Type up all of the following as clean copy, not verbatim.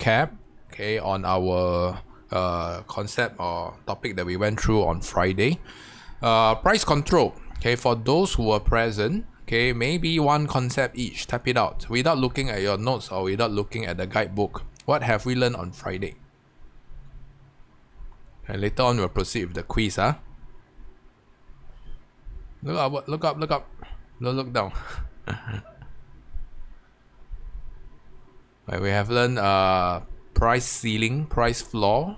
recap, okay, on our concept or topic that we went through on Friday. Price control. Okay, for those who were present, okay, maybe one concept each. Type it out without looking at your notes or without looking at the guidebook. What have we learned on Friday? And later on, we'll proceed with the quiz. Look up, look up, look up. Don't look down. Right, we have learned price ceiling, price floor.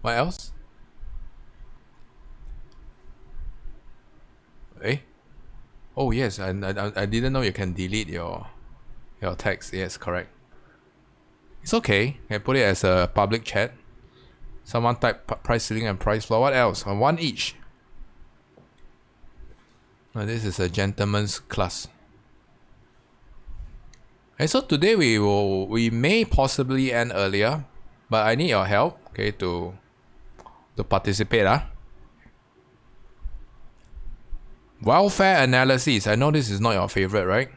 What else? Oh yes, I didn't know you can delete your text. Yes, correct. It's okay. I put it as a public chat. Someone type price ceiling and price floor. What else? One each. This is a gentleman's class. And so today we may possibly end earlier, but I need your help, okay, to participate. Welfare analysis. I know this is not your favorite, right?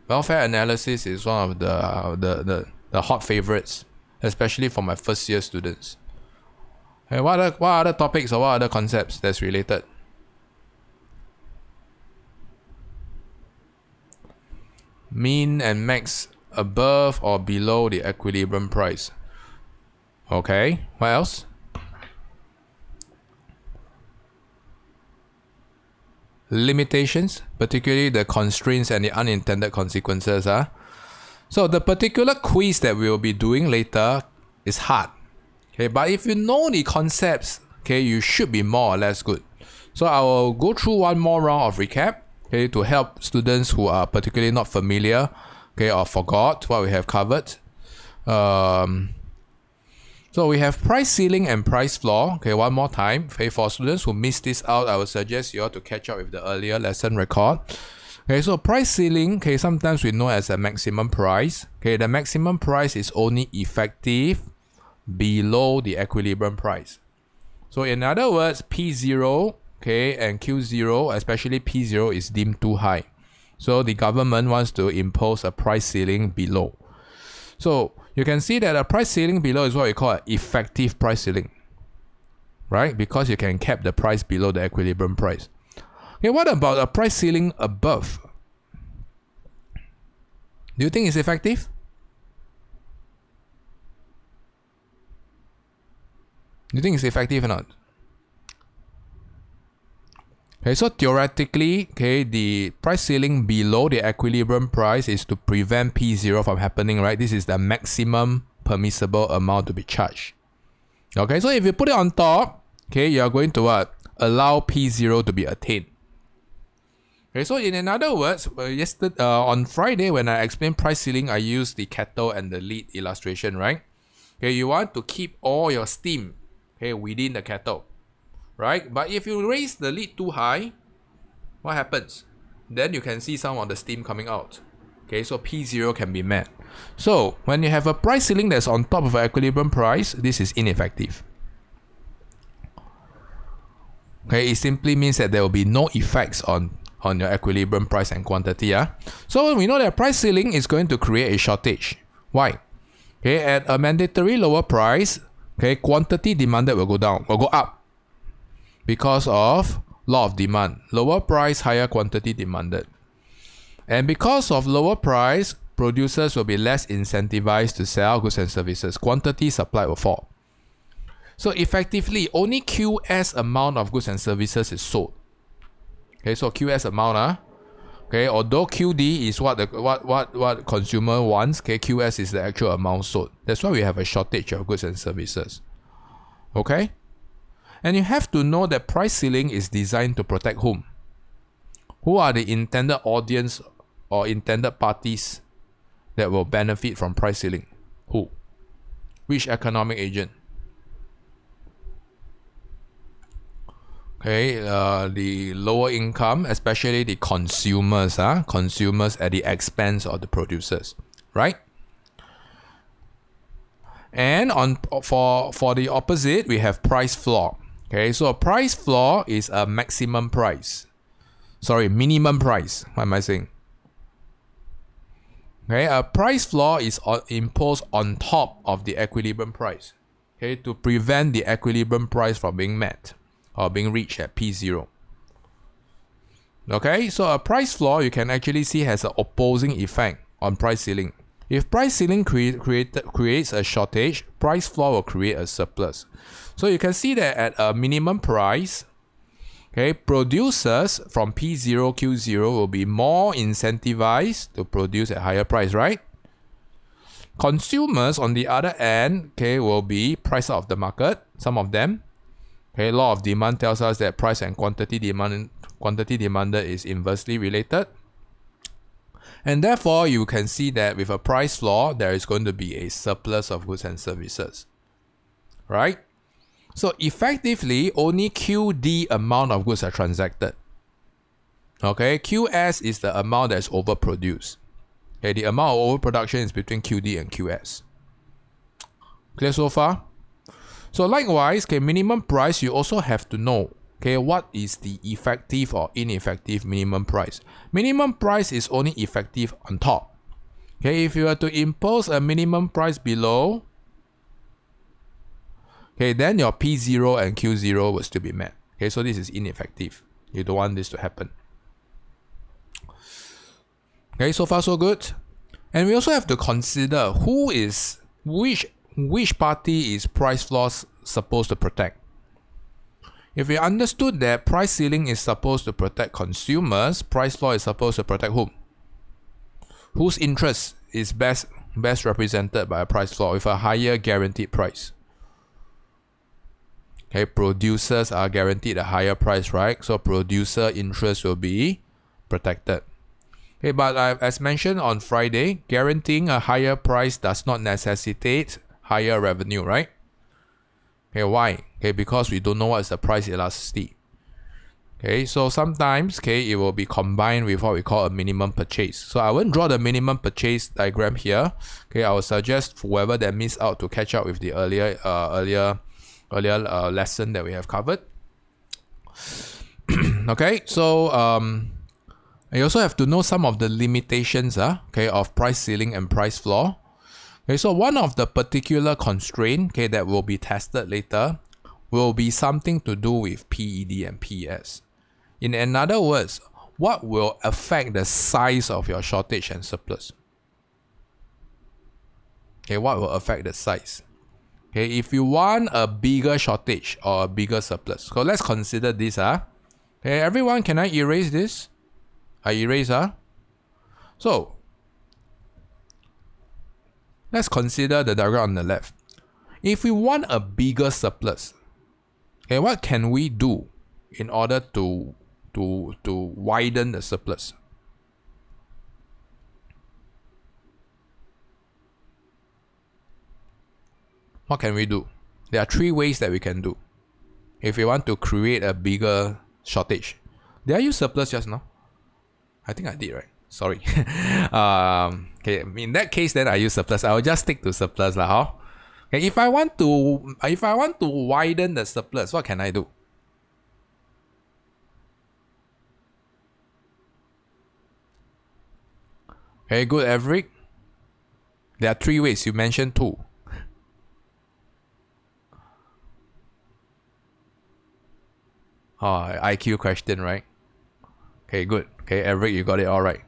Welfare analysis is one of the hot favorites, especially for my first year students. And what other topics or what other concepts that's related? Mean and max above or below the equilibrium price. Okay, what else? Limitations, particularly the constraints and the unintended consequences. So the particular quiz that we'll be doing later is hard. Okay, but if you know the concepts, okay, you should be more or less good. So I will go through one more round of recap, okay, to help students who are particularly not familiar, okay, or forgot what we have covered. So we have price ceiling and price floor. Okay, one more time. Okay, for students who missed this out, I would suggest you all to catch up with the earlier lesson record. Okay, so price ceiling, okay, sometimes we know as a maximum price. Okay, the maximum price is only effective below the equilibrium price. So in other words, P0, okay, and Q0, especially P0, is deemed too high. So the government wants to impose a price ceiling below. So you can see that a price ceiling below is what we call an effective price ceiling, right? Because you can cap the price below the equilibrium price. Okay, what about a price ceiling above? Do you think it's effective? Do you think it's effective or not? Okay, so theoretically, okay, the price ceiling below the equilibrium price is to prevent P0 from happening, right? This is the maximum permissible amount to be charged. Okay, so if you put it on top, okay, you are going to allow P0 to be attained. Okay, so in other words, on Friday when I explained price ceiling, I used the kettle and the lid illustration, right? Okay, you want to keep all your steam, okay, within the kettle. Right? But if you raise the lid too high, what happens? Then you can see some of the steam coming out. Okay, so P0 can be met. So when you have a price ceiling that's on top of an equilibrium price, this is ineffective. Okay, it simply means that there will be no effects on your equilibrium price and quantity. So we know that price ceiling is going to create a shortage. Why? Okay, at a mandatory lower price, okay, quantity demanded will go up. Because of law of demand. Lower price, higher quantity demanded. And because of lower price, producers will be less incentivized to sell goods and services. Quantity supply will fall. So effectively, only QS amount of goods and services is sold. Okay, so QS amount, okay, although QD is what consumer wants, okay, QS is the actual amount sold. That's why we have a shortage of goods and services. Okay? And you have to know that price ceiling is designed to protect whom? Who are the intended audience or intended parties that will benefit from price ceiling? Who? Which economic agent? Okay, the lower income, especially the consumers, consumers at the expense of the producers, right? And for the opposite, we have price floor. Okay, so a price floor is a minimum price. What am I saying? Okay, a price floor is imposed on top of the equilibrium price, okay, to prevent the equilibrium price from being met or being reached at P0. Okay, so a price floor you can actually see has an opposing effect on price ceiling. If price ceiling creates a shortage, price floor will create a surplus. So you can see that at a minimum price, okay, producers from P0, Q0 will be more incentivized to produce at higher price, right? Consumers on the other end, okay, will be priced out of the market, some of them. Okay, law of demand tells us that price and quantity demanded is inversely related. And therefore, you can see that with a price floor, there is going to be a surplus of goods and services, right? So effectively, only QD amount of goods are transacted. Okay, QS is the amount that is overproduced. Okay, the amount of overproduction is between QD and QS. Clear so far? So likewise, okay, minimum price, you also have to know, okay, what is the effective or ineffective minimum price. Minimum price is only effective on top. Okay, if you were to impose a minimum price below, okay, then your P0 and Q0 will still be met. Okay, so this is ineffective. You don't want this to happen. Okay, so far so good. And we also have to consider which party is price floors supposed to protect. If we understood that price ceiling is supposed to protect consumers, price floor is supposed to protect whom? Whose interest is best represented by a price floor with a higher guaranteed price? Okay, producers are guaranteed a higher price, right? So producer interest will be protected. Okay, but as mentioned on Friday, guaranteeing a higher price does not necessitate higher revenue, right? Okay, why? Okay, because we don't know what is the price elasticity. Okay, so sometimes, okay, it will be combined with what we call a minimum purchase. So I won't draw the minimum purchase diagram here. Okay, I will suggest whoever that missed out to catch up with the earlier lesson that we have covered. Okay, so you also have to know some of the limitations, okay, of price ceiling and price floor. Okay, so one of the particular constraint, okay, that will be tested later will be something to do with PED and PES. In other words, what will affect the size of your shortage and surplus? Okay, what will affect the size? Okay, if you want a bigger shortage or a bigger surplus, so let's consider this. Okay, everyone, can I erase this? I erase. So, let's consider the diagram on the left. If we want a bigger surplus, okay, what can we do in order to widen the surplus? What can we do? There are three ways that we can do if we want to create a bigger shortage. Did I use surplus just now? I think I did, right? Sorry. Okay, in that case, then I use surplus. I will just stick to surplus lah. Okay, if I want to widen the surplus, what can I do? Okay, good, Everett. There are three ways. You mentioned two. Oh, IQ question, right? Okay, good. Okay, Everett, you got it all right.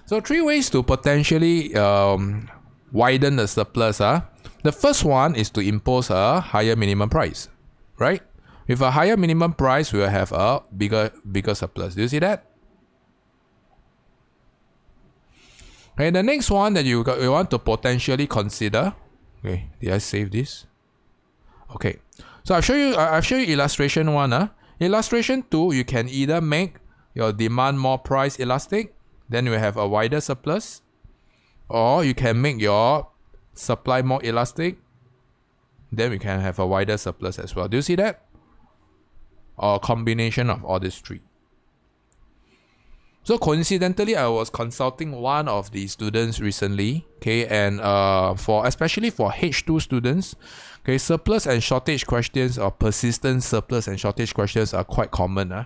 So three ways to potentially widen the surplus. The first one is to impose a higher minimum price, right? With a higher minimum price, we will have a bigger surplus. Do you see that? Okay, the next one that you want to potentially consider. Okay, did I save this? Okay, so I've shown you illustration 1. Illustration 2, you can either make your demand more price elastic, then you have a wider surplus, or you can make your supply more elastic, then we can have a wider surplus as well. Do you see that? Or a combination of all these three. So coincidentally, I was consulting one of the students recently, okay, and especially for H2 students, okay, surplus and shortage questions or persistent surplus and shortage questions are quite common.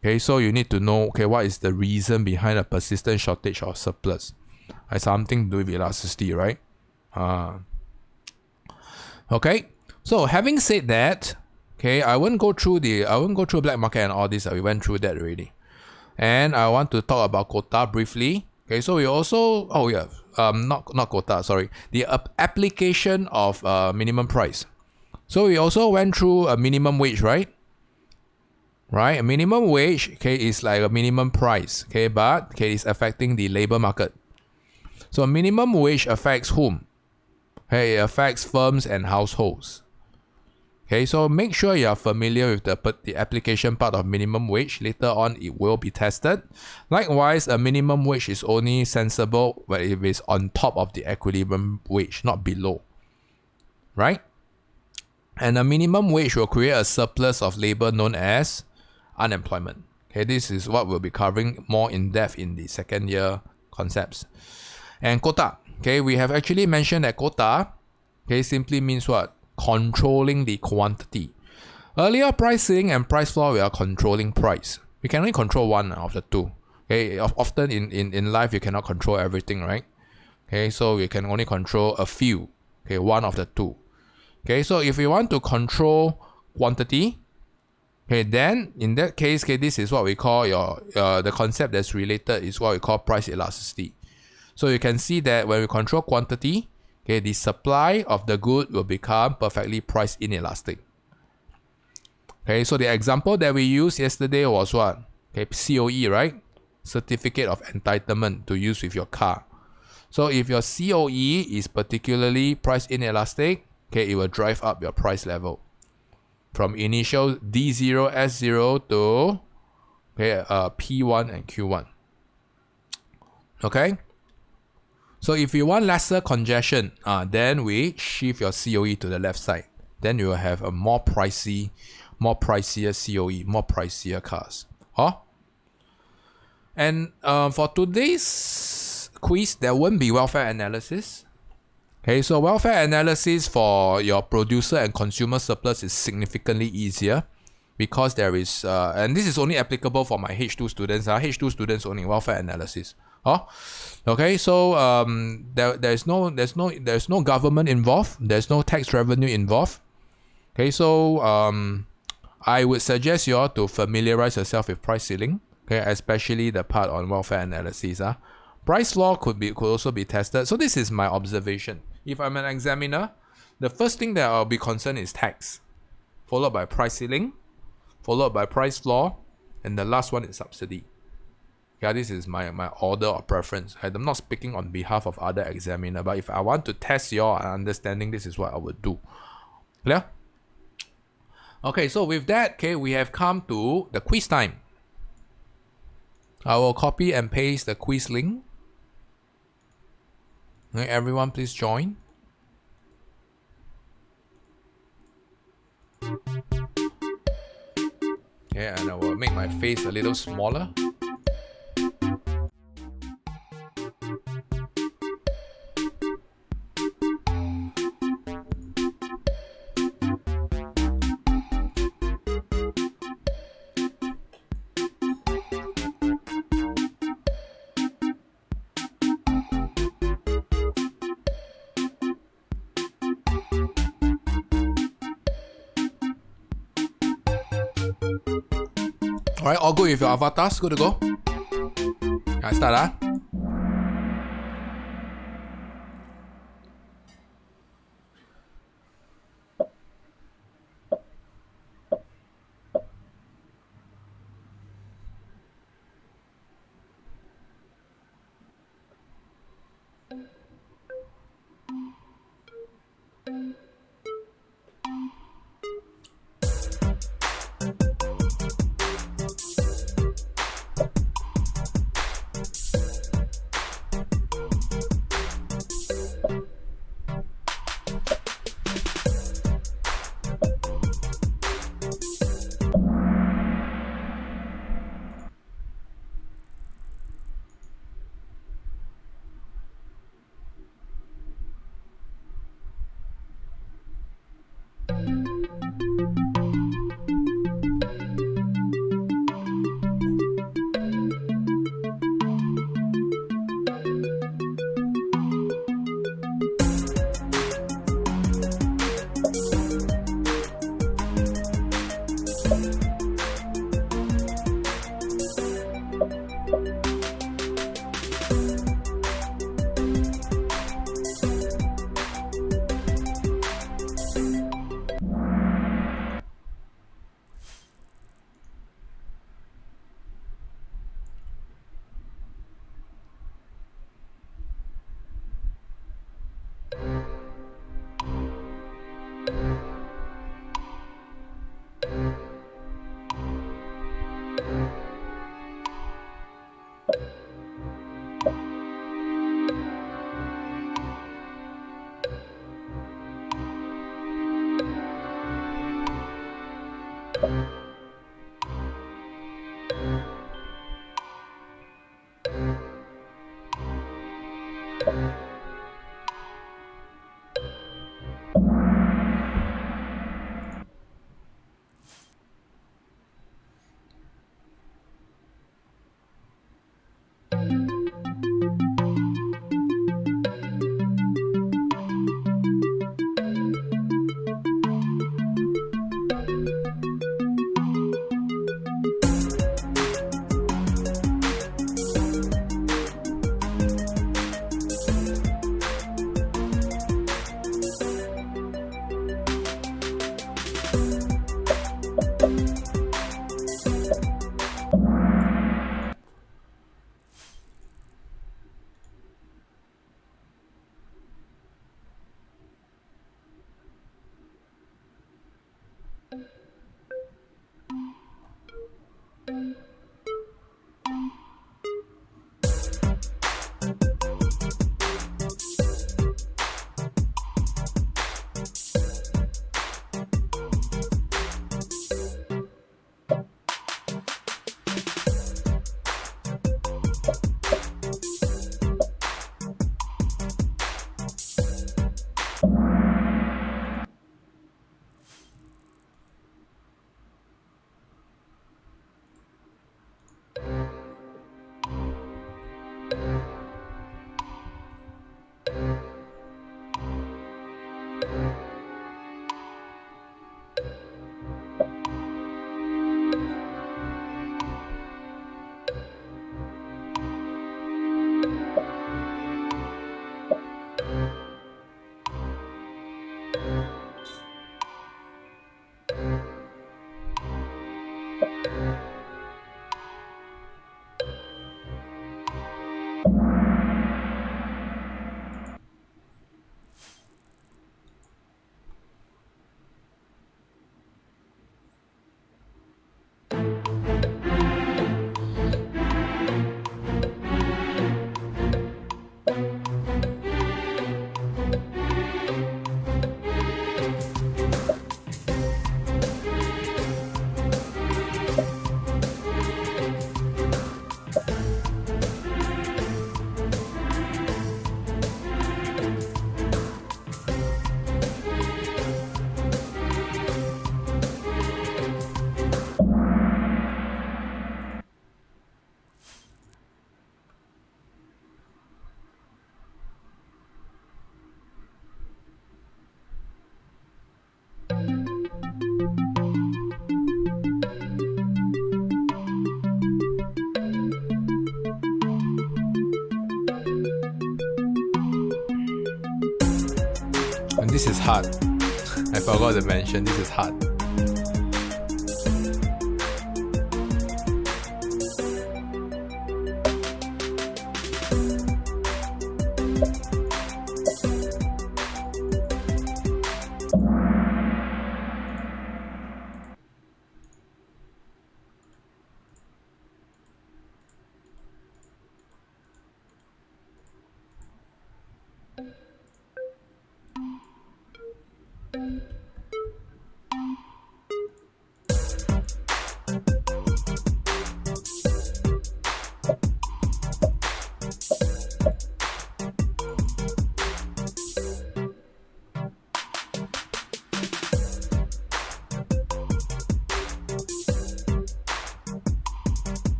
Okay, so you need to know, okay, what is the reason behind a persistent shortage or surplus? Has something to do with elasticity, right? Okay, so having said that, okay, I won't go through black market and all this. We went through that already. And I want to talk about quota briefly. Okay, so we also, not quota, sorry, the application of minimum price. So we also went through a minimum wage, right? Right, a minimum wage, okay, is like a minimum price, okay, but okay, it's affecting the labor market. So minimum wage affects whom? Okay, it affects firms and households. Okay, so make sure you are familiar with the application part of minimum wage. Later on, it will be tested. Likewise, a minimum wage is only sensible when it is on top of the equilibrium wage, not below. Right? And a minimum wage will create a surplus of labor known as unemployment. Okay, this is what we'll be covering more in depth in the second year concepts. And quota. Okay, we have actually mentioned that quota, okay, simply means what? Controlling the quantity. Earlier, pricing and price floor, we are controlling price. We can only control one of the two. Okay, often in life, you cannot control everything, right? Okay, so we can only control a few. Okay, one of the two. Okay, so if we want to control quantity, okay, then in that case, okay, this is what we call the concept that's related is what we call price elasticity. So you can see that when we control quantity, okay, the supply of the good will become perfectly price inelastic. Okay, so the example that we used yesterday was what? Okay, COE, right? Certificate of Entitlement to use with your car. So if your COE is particularly price inelastic, okay, it will drive up your price level from initial D0, S0 to okay, P1 and Q1. Okay? So if you want lesser congestion, then we shift your COE to the left side. Then you will have a more pricier COE, more pricier cars. And for today's quiz, there won't be welfare analysis. Okay, so welfare analysis for your producer and consumer surplus is significantly easier because there is, and this is only applicable for my H2 students. H2 students only welfare analysis. Okay, so there's no government involved. There's no tax revenue involved. Okay, so I would suggest you all to familiarize yourself with price ceiling. Okay, especially the part on welfare analysis. Price law could also be tested. So this is my observation. If I'm an examiner, the first thing that I'll be concerned is tax, followed by price ceiling, followed by price floor, and the last one is subsidy. Yeah, this is my order of preference. I'm not speaking on behalf of other examiner, but if I want to test your understanding, this is what I would do. Clear? Okay, so with that, okay, we have come to the quiz time. I will copy and paste the quiz link. Okay, everyone please join. Okay, and I will make my face a little smaller. Alright, all good with your avatars, good to go? I start. And this is hard. I forgot to mention, this is hard.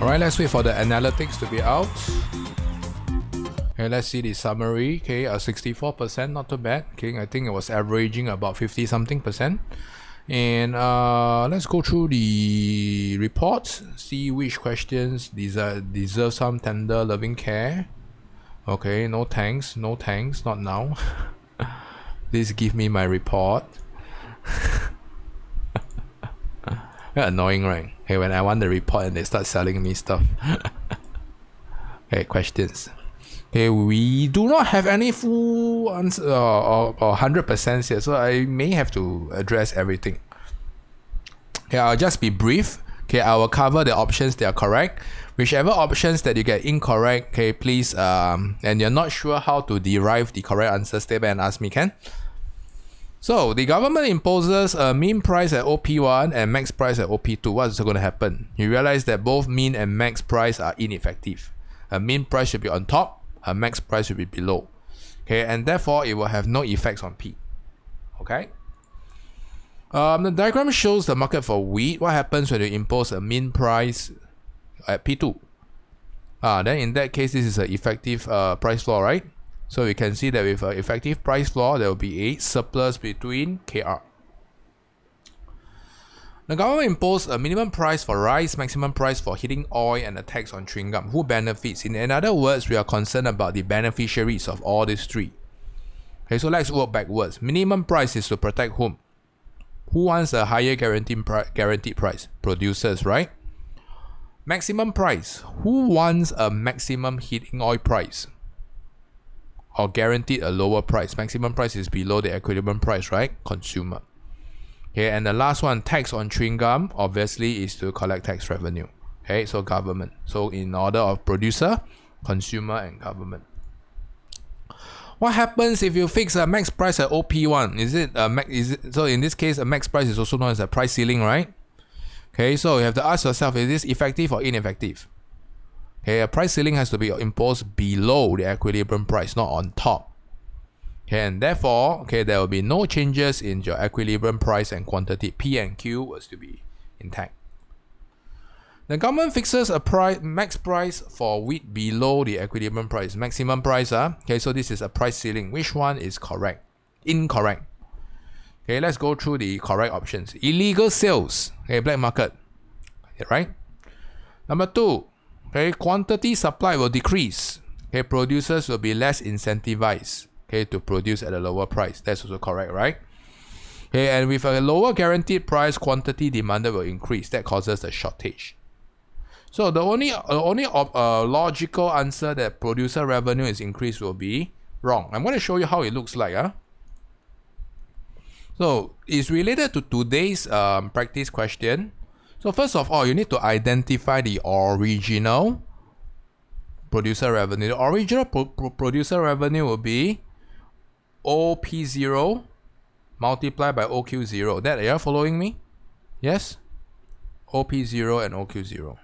Alright, let's wait for the analytics to be out. Okay, let's see the summary. Okay, 64%, not too bad. Okay, I think it was averaging about 50 something percent. And let's go through the reports, see which questions deserve some tender loving care. Okay, no thanks, not now. Please give me my report. Annoying, right? Okay, when I want the report and they start selling me stuff. Okay, questions. Okay, we do not have any full answer or 100% here, so I may have to address everything. Okay, I'll just be brief. Okay, I will cover the options that are correct. Whichever options that you get incorrect, okay, please, and you're not sure how to derive the correct answer, stay back and ask me, can? So, the government imposes a mean price at OP1 and max price at OP2. What is going to happen? You realize that both mean and max price are ineffective. A mean price should be on top. A max price should be below. Okay, and therefore it will have no effects on P. Okay. The diagram shows the market for wheat. What happens when you impose a mean price at P2? Then in that case, this is an effective price floor, right? So you can see that with an effective price floor, there will be a surplus between KR. The government imposed a minimum price for rice, maximum price for heating oil, and a tax on chewing gum. Who benefits? In other words, we are concerned about the beneficiaries of all these three. Okay, so let's work backwards. Minimum price is to protect whom? Who wants a higher guaranteed price? Producers, right? Maximum price. Who wants a maximum heating oil price? Or guaranteed a lower price? Maximum price is below the equilibrium price, right? Consumer. Okay, and the last one, tax on chewing gum, obviously is to collect tax revenue. Okay, so government. So in order of producer, consumer, and government. What happens if you fix a max price at OP1? So in this case, a max price is also known as a price ceiling, right? Okay, so you have to ask yourself, is this effective or ineffective? Okay, a price ceiling has to be imposed below the equilibrium price, not on top. Okay, and therefore, okay, there will be no changes in your equilibrium price and quantity. P and Q was to be intact. The government fixes a max price for wheat below the equilibrium price. Maximum price, okay, so this is a price ceiling. Which one is correct? Incorrect. Okay, let's go through the correct options. Illegal sales, okay, black market, right? Number 2, okay, quantity supply will decrease. Okay, producers will be less incentivized, okay, to produce at a lower price. That's also correct, right? Okay, and with a lower guaranteed price, quantity demanded will increase. That causes a shortage. So the only logical answer that producer revenue is increased will be wrong. I'm going to show you how it looks like. So it's related to today's practice question. So first of all, you need to identify the original producer revenue. The original producer revenue will be OP0 multiplied by OQ0. That, are you following me? Yes? OP0 and OQ0.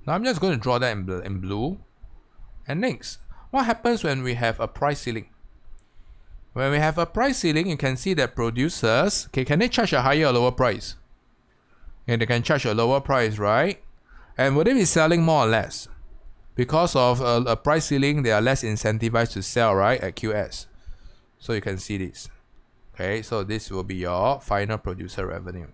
Now I'm just going to draw that in blue. And next, what happens when we have a price ceiling? When we have a price ceiling, you can see that producers, okay, can they charge a higher or lower price? And they can charge a lower price, right? And will they be selling more or less? Because of a price ceiling, they are less incentivized to sell, right, at QS. So you can see this. Okay, so this will be your final producer revenue.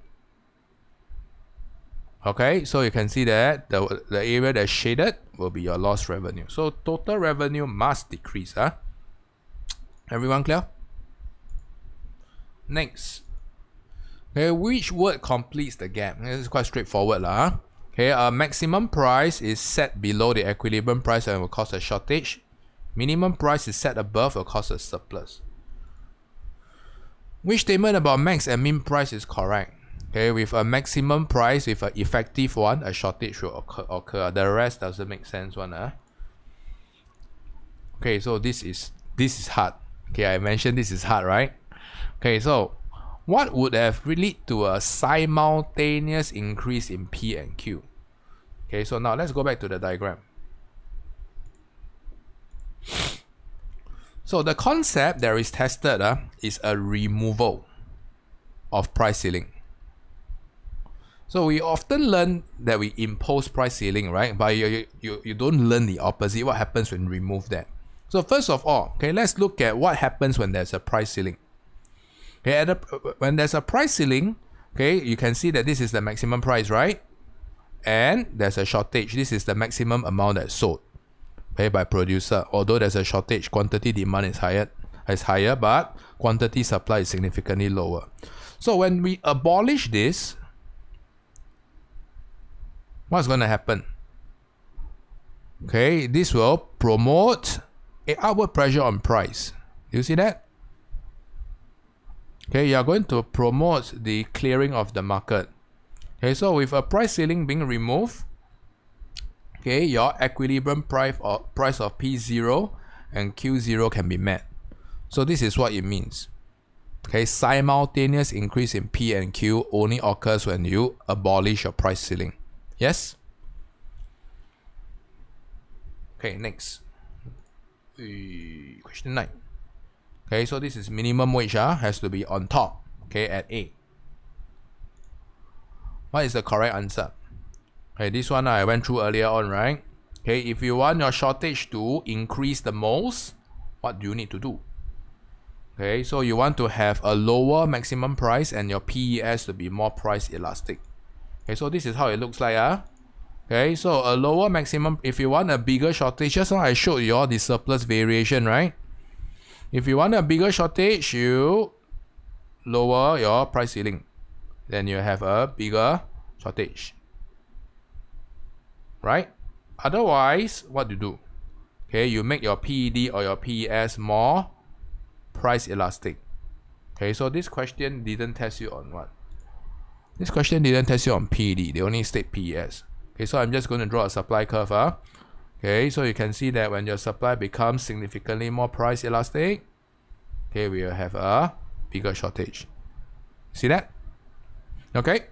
Okay, so you can see that the area that's shaded will be your lost revenue. So total revenue must decrease. Everyone clear? Next. Okay, which word completes the gap? This is quite straightforward. Okay, maximum price is set below the equilibrium price and will cause a shortage. Minimum price is set above will cause a surplus. Which statement about max and min price is correct? Okay, with a maximum price, with an effective one, a shortage will occur. The rest doesn't make sense Okay, so this is hard. Okay, I mentioned this is hard, right? Okay, so what would have lead to a simultaneous increase in P and Q? Okay, so now let's go back to the diagram. So the concept that is tested is a removal of price ceiling. So we often learn that we impose price ceiling, right? But you don't learn the opposite. What happens when you remove that? So first of all, okay, let's look at what happens when there's a price ceiling. Okay, when there's a price ceiling, okay, you can see that this is the maximum price, right? And there's a shortage. This is the maximum amount that's sold, okay, by producer. Although there's a shortage, quantity demand is higher, but quantity supply is significantly lower. So when we abolish this, what's going to happen? Okay, this will promote an upward pressure on price. You see that? Okay, you are going to promote the clearing of the market. Okay, so with a price ceiling being removed, okay, your equilibrium price of P0 and Q0 can be met. So this is what it means. Okay, simultaneous increase in P and Q only occurs when you abolish your price ceiling. Yes? Okay, next. Question 9. Okay, so this is minimum wage, has to be on top, okay, at A. What is the correct answer? Okay, this one I went through earlier on, right? Okay, if you want your shortage to increase the most, what do you need to do? Okay, so you want to have a lower maximum price and your PES to be more price elastic. Okay, so this is how it looks like. Okay, so a lower maximum, if you want a bigger shortage, just now I showed you all the surplus variation, right? If you want a bigger shortage, you lower your price ceiling. Then you have a bigger shortage. Right? Otherwise, what do you do? Okay, you make your PED or your PES more price elastic. Okay, so this question didn't test you on what? This question didn't test you on PED. They only state PES. Okay, so I'm just going to draw a supply curve. Okay, so you can see that when your supply becomes significantly more price elastic, okay, we will have a bigger shortage. See that? Okay.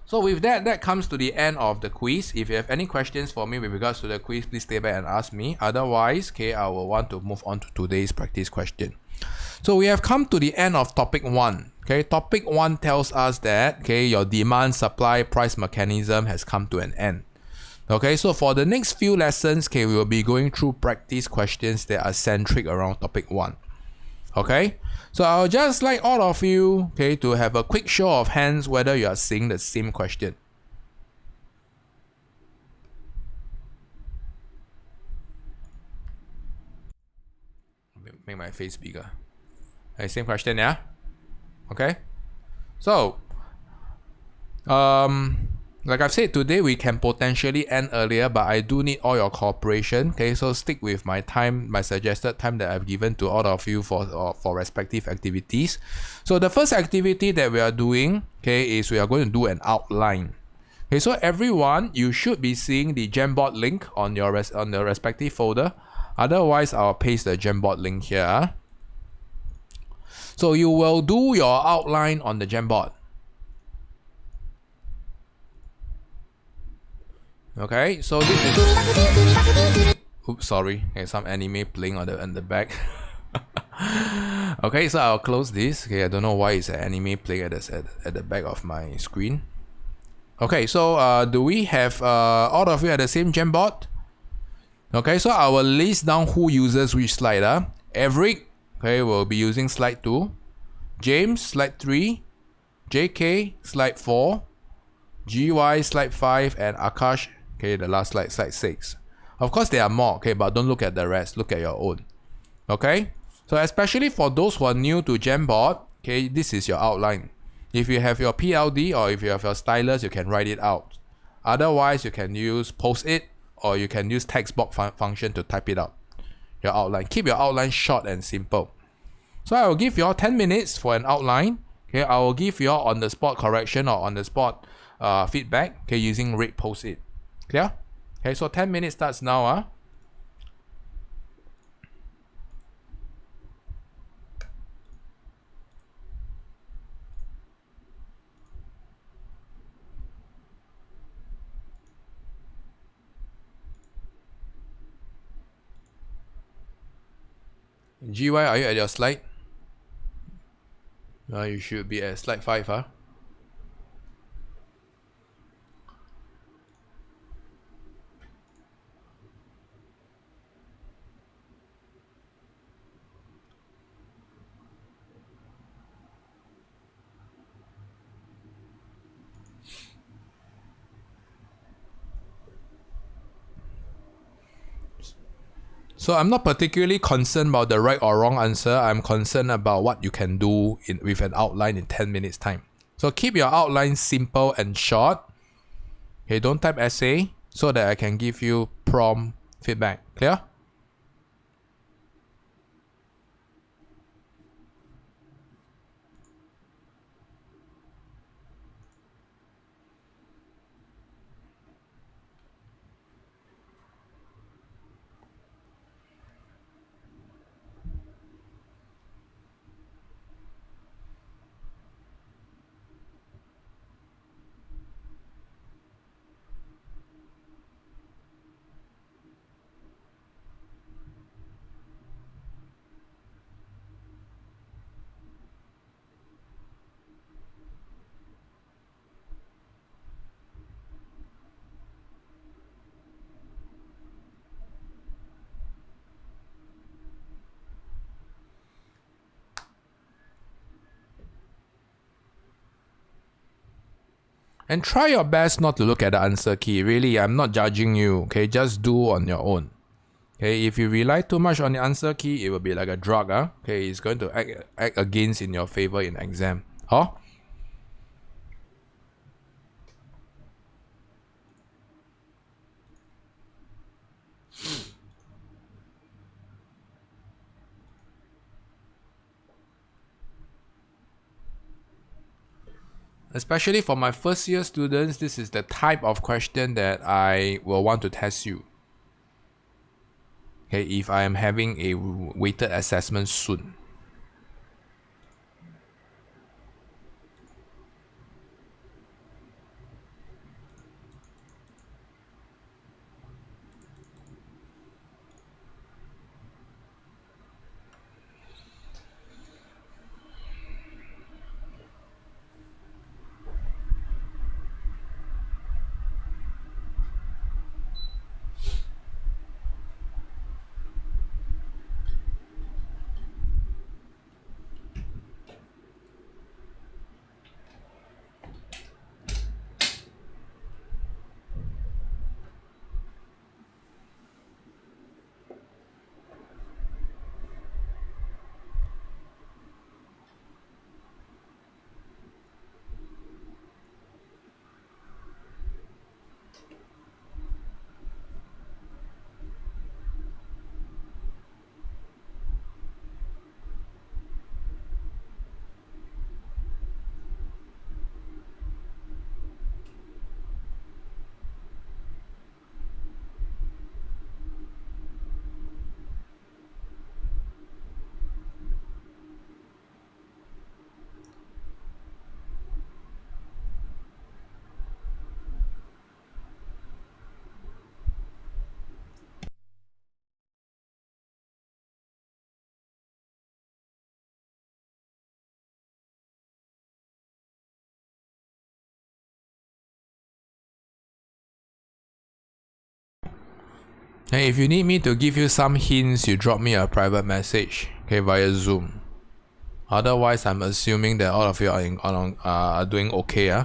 So with that, that comes to the end of the quiz. If you have any questions for me with regards to the quiz, please stay back and ask me. Otherwise, okay, I will want to move on to today's practice question. So we have come to the end of topic 1. Okay, topic 1 tells us that, okay, your demand supply price mechanism has come to an end. Okay, so for the next few lessons, okay, we will be going through practice questions that are centric around topic 1. Okay, so I'll just like all of you, okay, to have a quick show of hands whether you are seeing the same question. Make my face bigger. Okay, same question, yeah? Okay, so like I've said, today we can potentially end earlier, but I do need all your cooperation. Okay, so stick with my time, my suggested time that I've given to all of you for respective activities. So the first activity that we are doing, okay, is we are going to do an outline. Okay, so everyone, you should be seeing the Jamboard link on your on the respective folder. Otherwise, I'll paste the Jamboard link here. So you will do your outline on the Jamboard. Okay, so this is... Oops, sorry. Okay, some anime playing on the back. Okay, so I'll close this. Okay, I don't know why it's an anime playing at the back of my screen. Okay, so do we have all of you at the same Jamboard? Okay, so I will list down who uses which slide. Eric, okay, will be using slide 2. James, slide 3. JK, slide 4. GY, slide 5. And Akash, okay, the last slide, slide 6. Of course, there are more, okay, but don't look at the rest. Look at your own. Okay? So especially for those who are new to Jamboard, okay, this is your outline. If you have your PLD or if you have your stylus, you can write it out. Otherwise, you can use Post-it or you can use text box function to type it out. Your outline. Keep your outline short and simple. So I will give you all 10 minutes for an outline. Okay, I will give you all on the spot correction or on the spot feedback. Okay, using red Post-it. Clear? Okay, so 10 minutes starts now. GY, are you at your slide? You should be at slide 5. So I'm not particularly concerned about the right or wrong answer. I'm concerned about what you can do with an outline in 10 minutes time. So keep your outline simple and short. Okay, don't type essay so that I can give you prompt feedback. Clear? And try your best not to look at the answer key. Really, I'm not judging you. Okay, just do on your own. Okay, if you rely too much on the answer key, it will be like a drug. Okay, it's going to act against in your favor in exam. Huh? Especially for my first year students, this is the type of question that I will want to test you. Okay, if I am having a weighted assessment soon. Hey, if you need me to give you some hints, you drop me a private message, okay, via Zoom. Otherwise, I'm assuming that all of you are doing okay.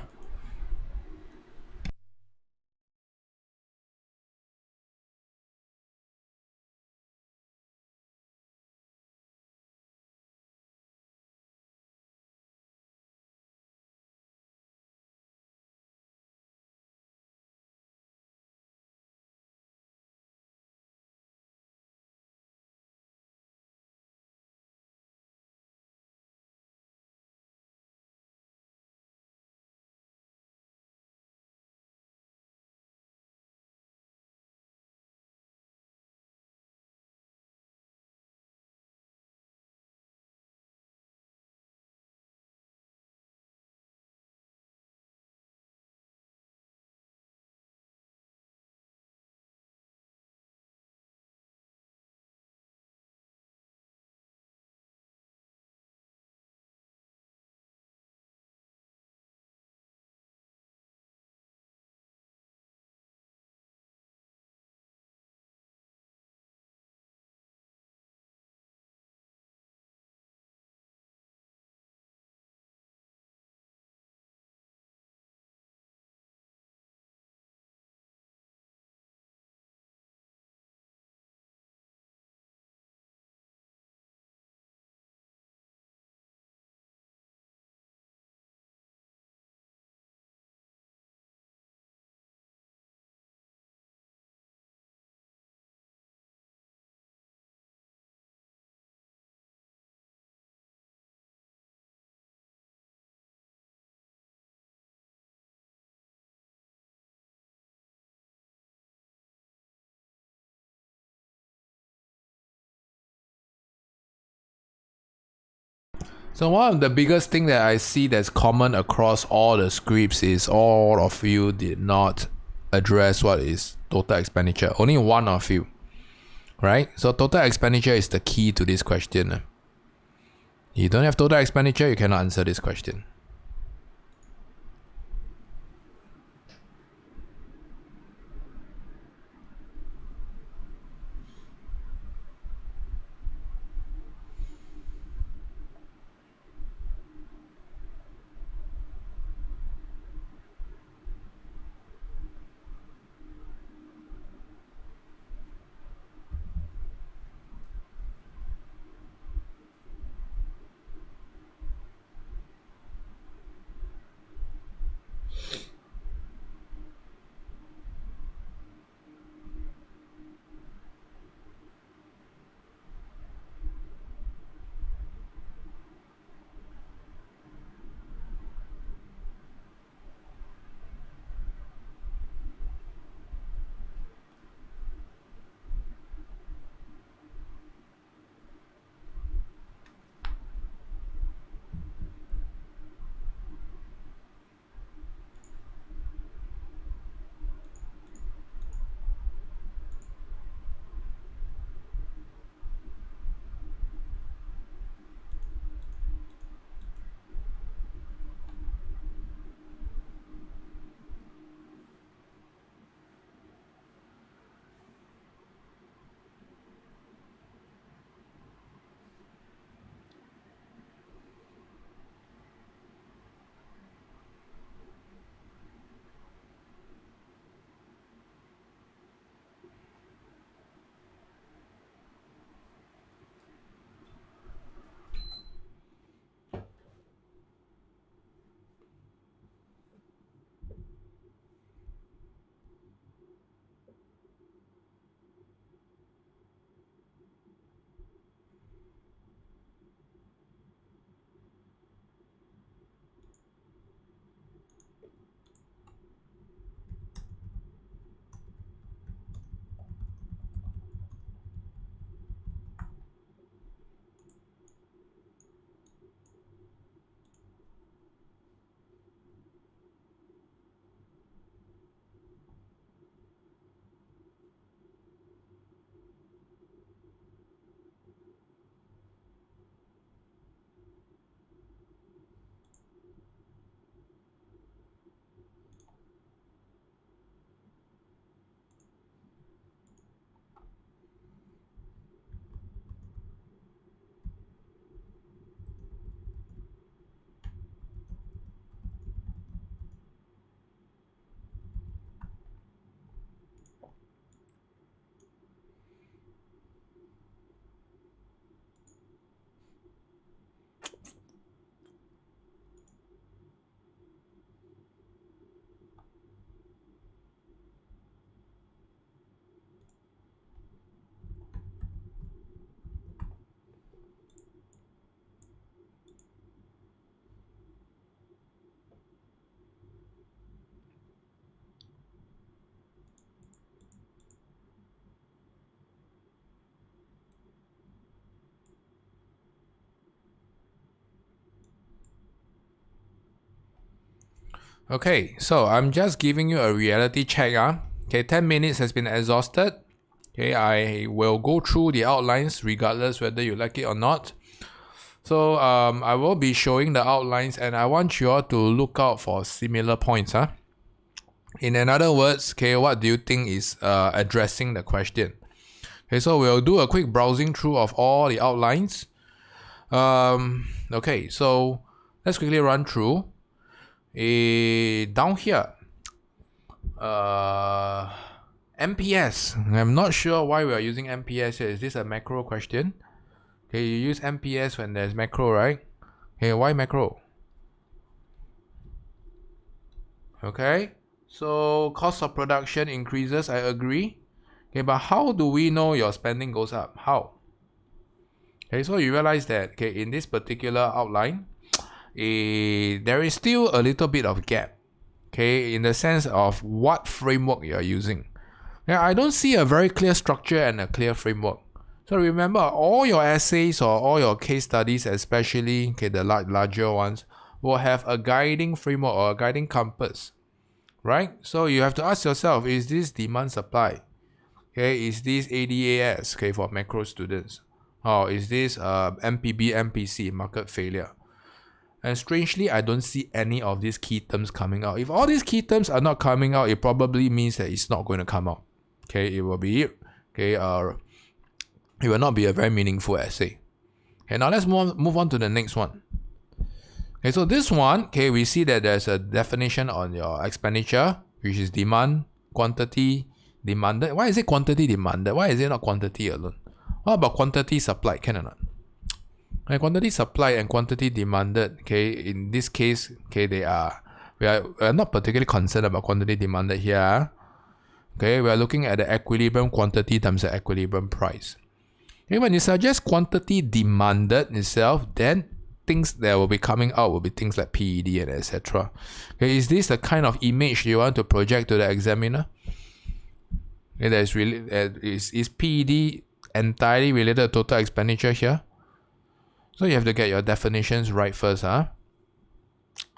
So one of the biggest thing that I see that's common across all the scripts is all of you did not address what is total expenditure. Only one of you, right? So total expenditure is the key to this question. You don't have total expenditure, you cannot answer this question. Okay, so I'm just giving you a reality check. Okay, 10 minutes has been exhausted. Okay, I will go through the outlines regardless whether you like it or not. So I will be showing the outlines and I want you all to look out for similar points. In other words, okay, what do you think is addressing the question? Okay, so we'll do a quick browsing through of all the outlines. Okay, so let's quickly run through. Down here, MPS. I'm not sure why we are using MPS here. Is this a macro question? Okay, you use MPS when there's macro, right? Okay, why macro? Okay, so cost of production increases, I agree. Okay, but how do we know your spending goes up? How? Okay, so you realize that, okay, in this particular outline, there is still a little bit of gap, okay, in the sense of what framework you are using. Now, I don't see a very clear structure and a clear framework. So remember, all your essays or all your case studies, especially the larger ones, will have a guiding framework or a guiding compass, right? So you have to ask yourself, is this demand supply? Okay, is this ADAS, for macro students? Or is this MPB, MPC, market failure? And strangely, I don't see any of these key terms coming out. If all these key terms are not coming out, it probably means that it's not going to come out. Okay, it will be, it will not be a very meaningful essay. Okay, now let's move on to the next one. Okay, so this one, we see that there's a definition on your expenditure, which is demand, quantity, demanded. Why is it quantity demanded? Why is it not quantity alone? What about quantity supplied? Can or not? And quantity supplied and quantity demanded, in this case, we are not particularly concerned about quantity demanded here. Okay, we are looking at the equilibrium quantity times the equilibrium price. Okay, when you suggest quantity demanded itself, then things that will be coming out will be things like PED and etc. Okay, is this the kind of image you want to project to the examiner? Okay, that is really is PED entirely related to total expenditure here? So you have to get your definitions right first,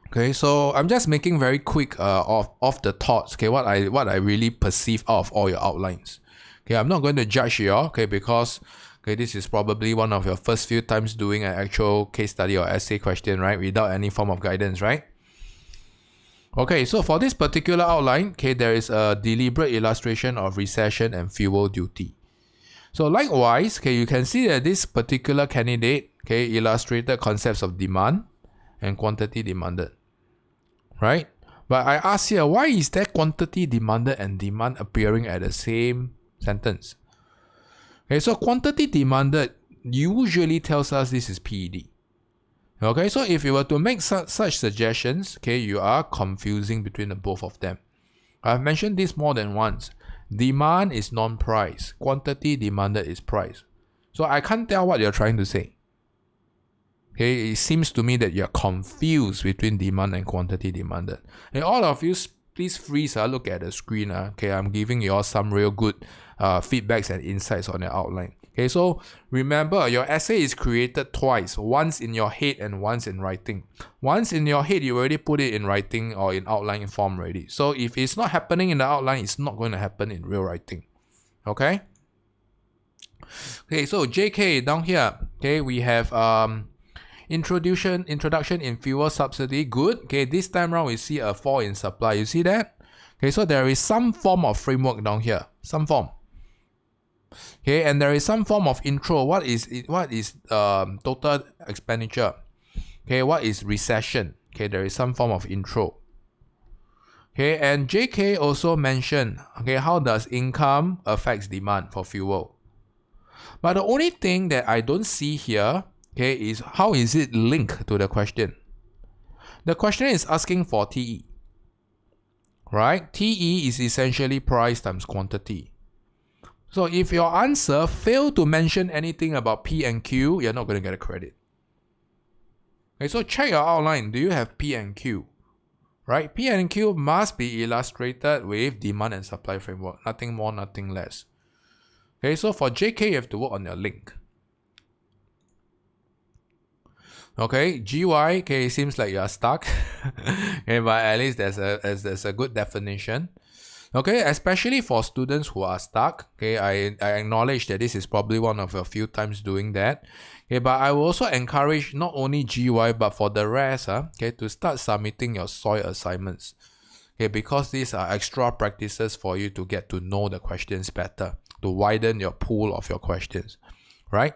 Okay, so I'm just making very quick off the thoughts, what I really perceive out of all your outlines. Okay, I'm not going to judge you all, because this is probably one of your first few times doing an actual case study or essay question, right? Without any form of guidance, right? Okay, so for this particular outline, there is a deliberate illustration of recession and fuel duty. So likewise, you can see that this particular candidate, illustrated concepts of demand and quantity demanded, right? But I ask here, why is there quantity demanded and demand appearing at the same sentence? Okay, so quantity demanded usually tells us this is PED. Okay, so if you were to make such suggestions, you are confusing between the both of them. I've mentioned this more than once. Demand is non-price. Quantity demanded is price. So I can't tell what you're trying to say. Okay, it seems to me that you're confused between demand and quantity demanded. And all of you, please freeze, look at the screen. Okay, I'm giving you all some real good feedbacks and insights on your outline. Okay, so remember, your essay is created twice, once in your head and once in writing. Once in your head, you already put it in writing or in outline form already. So if it's not happening in the outline, it's not going to happen in real writing. Okay? Okay, so JK down here, we have introduction in fuel subsidy. Good. Okay, this time around we see a fall in supply. You see that? Okay, so there is some form of framework down here. Some form. Okay, and there is some form of intro. What is total expenditure? Okay, what is recession? Okay, there is some form of intro. Okay, and JK also mentioned, how does income affects demand for fuel? But the only thing that I don't see here, is how is it linked to the question? The question is asking for TE. Right? TE is essentially price times quantity. So if your answer failed to mention anything about P and Q, you're not going to get a credit. Okay, so check your outline. Do you have P and Q? Right? P and Q must be illustrated with demand and supply framework. Nothing more, nothing less. Okay, so for JK, you have to work on your link. Okay, GY, seems like you are stuck. Okay, but at least there's a good definition. Okay, especially for students who are stuck. Okay, I acknowledge that this is probably one of a few times doing that. Okay, but I will also encourage not only GY but for the rest, to start submitting your soil assignments. Okay, because these are extra practices for you to get to know the questions better, to widen your pool of your questions, right?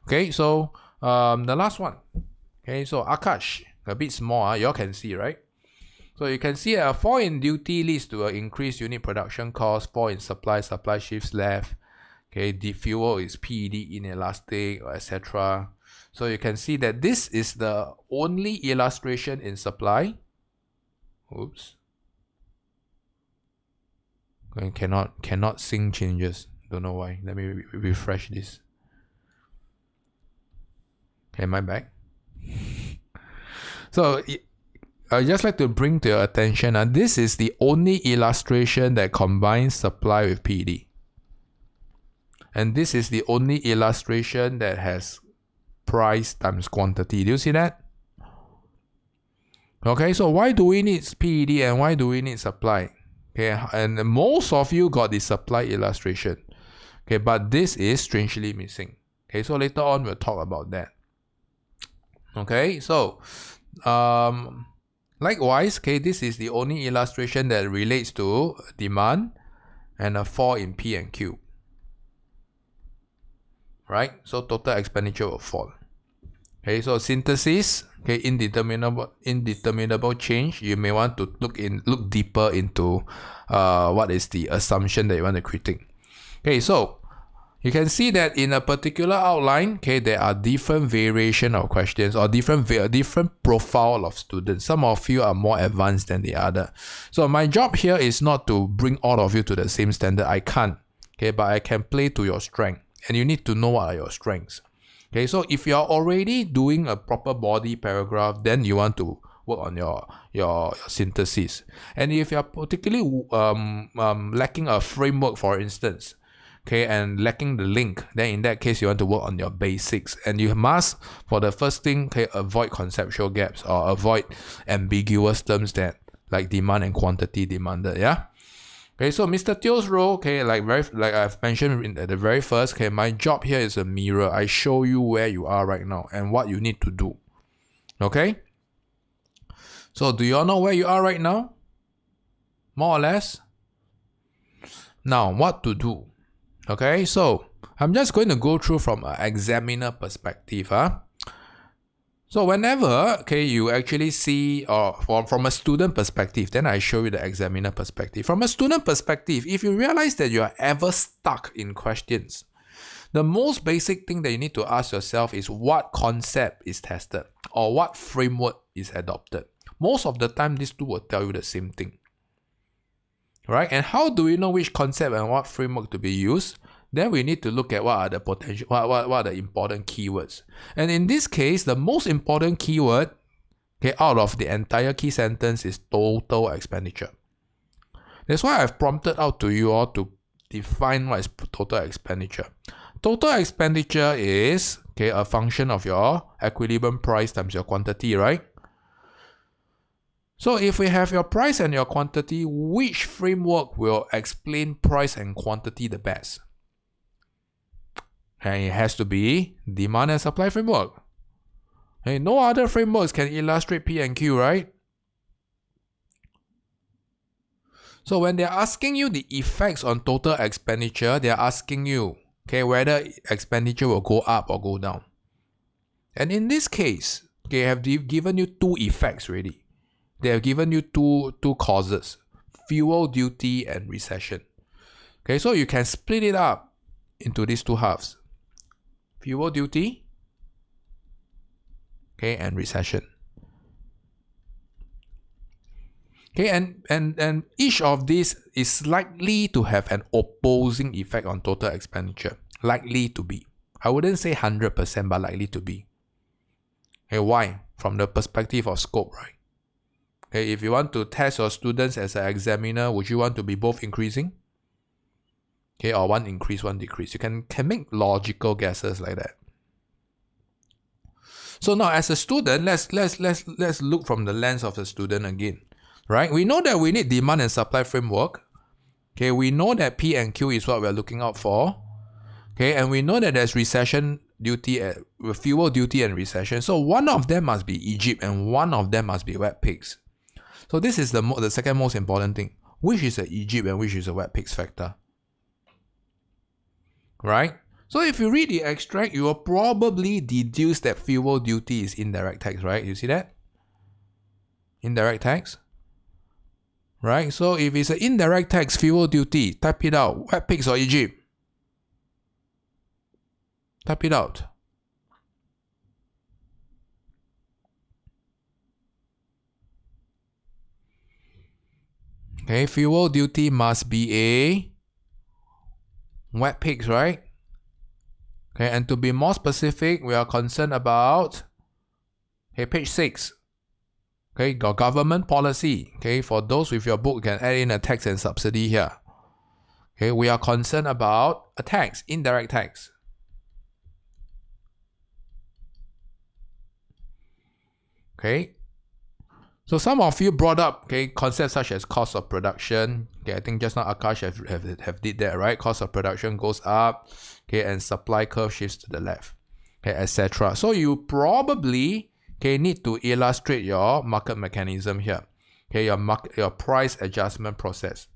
Okay, so the last one. Okay, so Akash, a bit small, you all can see, right? So you can see a fall in duty leads to an increased unit production cost, fall in supply shifts left. Okay, the fuel is PED inelastic, etc. So you can see that this is the only illustration in supply. Oops. Okay, cannot sync changes. Don't know why. Let me refresh this. Okay, am I back? So I'd just like to bring to your attention, this is the only illustration that combines supply with PED. And this is the only illustration that has price times quantity. Do you see that? Okay, so why do we need PED and why do we need supply? Okay, and most of you got the supply illustration. Okay, but this is strangely missing. Okay, so later on we'll talk about that. Okay, so likewise, okay, this is the only illustration that relates to demand and a fall in P and Q. Right, so total expenditure will fall. Okay, so synthesis, okay, indeterminable change. You may want to look deeper into what is the assumption that you want to critique. Okay, so you can see that in a particular outline, okay, there are different variation of questions or different profile of students. Some of you are more advanced than the other. So my job here is not to bring all of you to the same standard. I can't. Okay, but I can play to your strength, and you need to know what are your strengths. Okay, so if you are already doing a proper body paragraph, then you want to work on your synthesis. And if you are particularly lacking a framework, for instance, okay, and lacking the link, then in that case you want to work on your basics. And you must, for the first thing, okay, avoid conceptual gaps or avoid ambiguous terms that like demand and quantity demanded. Yeah. Okay, so Mr. Teo's role, okay, like I've mentioned at the very first, okay, my job here is a mirror. I show you where you are right now and what you need to do. Okay? So do you all know where you are right now? More or less? Now, what to do? Okay, so I'm just going to go through from an examiner perspective. So whenever, okay, you actually see, or from a student perspective, then I show you the examiner perspective. From a student perspective, if you realize that you are ever stuck in questions, the most basic thing that you need to ask yourself is what concept is tested or what framework is adopted. Most of the time, these two will tell you the same thing. Right? And how do we know which concept and what framework to be used? Then we need to look at what are the potential, what are the important keywords. And in this case, the most important keyword, okay, out of the entire key sentence is total expenditure. That's why I've prompted out to you all to define what is total expenditure. Total expenditure is, okay, a function of your equilibrium price times your quantity, right? So if we have your price and your quantity, which framework will explain price and quantity the best? And it has to be demand and supply framework. Okay, no other frameworks can illustrate P and Q, right? So when they're asking you the effects on total expenditure, they're asking you, okay, whether expenditure will go up or go down. And in this case, they have given you two effects already. They have given you two causes, fuel duty and recession. Okay, so you can split it up into these two halves. Fuel duty, okay, and recession. Okay, and each of these is likely to have an opposing effect on total expenditure. Likely to be. I wouldn't say 100%, but likely to be. Okay, why? From the perspective of scope, right? Okay, if you want to test your students as an examiner, would you want to be both increasing? Okay, or one increase, one decrease. You can make logical guesses like that. So now as a student, let's look from the lens of the student again. Right? We know that we need demand and supply framework. Okay, we know that P and Q is what we're looking out for. Okay, and we know that there's recession duty, fuel duty and recession. So one of them must be Egypt and one of them must be wet pigs. So this is the second most important thing. Which is a Egypt and which is a wet pigs factor? Right? So if you read the extract, you will probably deduce that fuel duty is indirect tax, right? You see that? Indirect tax. Right? So if it's an indirect tax, fuel duty, type it out. Wet pigs or Egypt? Type it out. Okay, fuel duty must be a wet pigs, right? Okay, and to be more specific, we are concerned about, okay, page 6. Okay, got government policy. Okay, for those with your book, you can add in a tax and subsidy here. Okay, we are concerned about a tax, indirect tax. Okay. So some of you brought up, okay, concepts such as cost of production. Okay, I think just now Akash have did that, right? Cost of production goes up, okay, and supply curve shifts to the left, okay, etc. So you probably, okay, need to illustrate your market mechanism here, okay, your price adjustment process.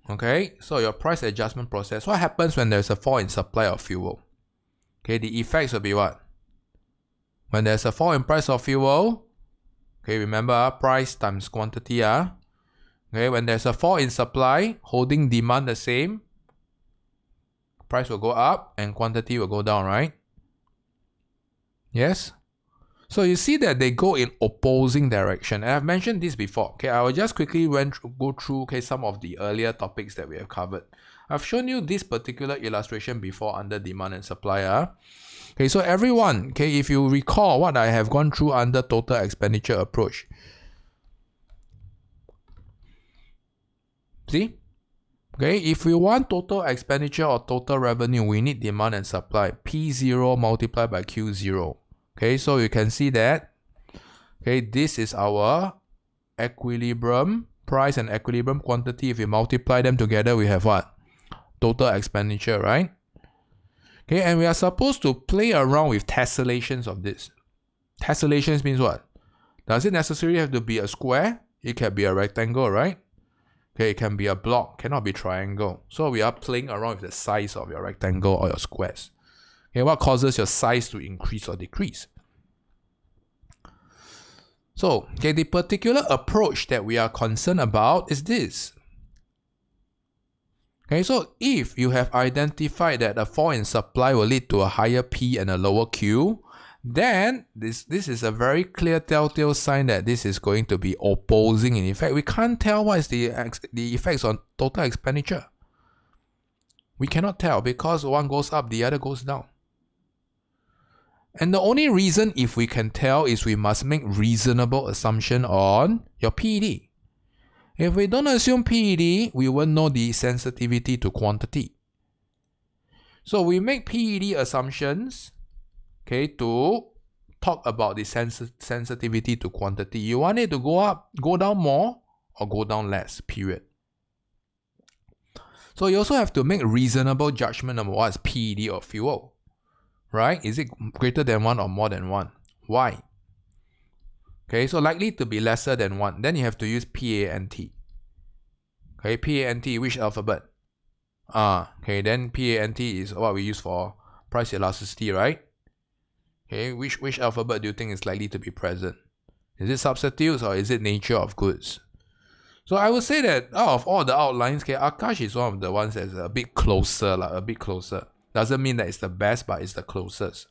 Okay, so your price adjustment process. What happens when there's a fall in supply of fuel? Okay, the effects will be what? When there's a fall in price of fuel, okay, remember price times quantity. Okay, when there's a fall in supply, holding demand the same, price will go up and quantity will go down, right? Yes? So you see that they go in opposing direction. And I've mentioned this before. Okay, I will just quickly go through, okay, some of the earlier topics that we have covered. I've shown you this particular illustration before under demand and supply. Okay, so everyone, okay, if you recall what I have gone through under total expenditure approach. See? Okay, if we want total expenditure or total revenue, we need demand and supply. P0 multiplied by Q0. Okay, so you can see that, okay, this is our equilibrium price and equilibrium quantity. If we multiply them together, we have what? Total expenditure, right? Okay, and we are supposed to play around with tessellations of this. Tessellations means what? Does it necessarily have to be a square? It can be a rectangle, right? Okay, it can be a block, cannot be triangle. So we are playing around with the size of your rectangle or your squares. Okay, what causes your size to increase or decrease? So, okay, the particular approach that we are concerned about is this. Okay, so if you have identified that a fall in supply will lead to a higher P and a lower Q, then this is a very clear telltale sign that this is going to be opposing in effect. We can't tell what is the effects on total expenditure. We cannot tell because one goes up, the other goes down. And the only reason if we can tell is we must make reasonable assumption on your PED. If we don't assume PED, we won't know the sensitivity to quantity. So we make PED assumptions, okay, to talk about the sensitivity to quantity. You want it to go up, go down more, or go down less, period. So you also have to make reasonable judgment on what's PED of fuel, right? Is it greater than 1 or more than 1? Why? Okay, so likely to be lesser than 1. Then you have to use PANT. Okay, PANT, which alphabet? Okay, then PANT is what we use for price elasticity, right? Okay, which alphabet do you think is likely to be present? Is it substitutes or is it nature of goods? So I would say that out of all the outlines, okay, Akash is one of the ones that's a bit closer, like a bit closer. Doesn't mean that it's the best, but it's the closest,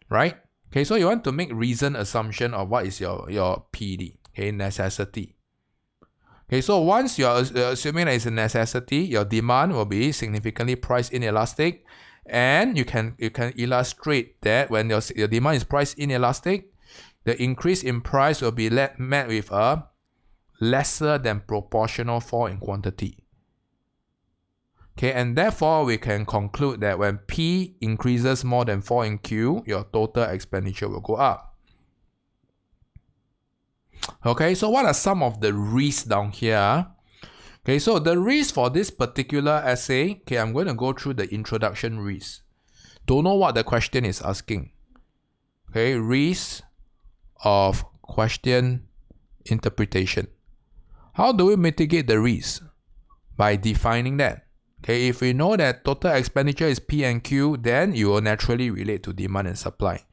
right? Okay, so you want to make reasoned assumption of what is your PD, okay, necessity. Okay, so once you're assuming that it's a necessity, your demand will be significantly price inelastic, and you can illustrate that when your demand is price inelastic, the increase in price will be met with a lesser than proportional fall in quantity. Okay, and therefore we can conclude that when P increases more than 4 in Q, your total expenditure will go up. Okay, so what are some of the risks down here? Okay, so the risk for this particular essay, okay, I'm going to go through the introduction risk. Don't know what the question is asking. Okay, risk of question interpretation. How do we mitigate the risk? By defining that. Okay, if we know that total expenditure is P and Q, then you will naturally relate to demand and supply.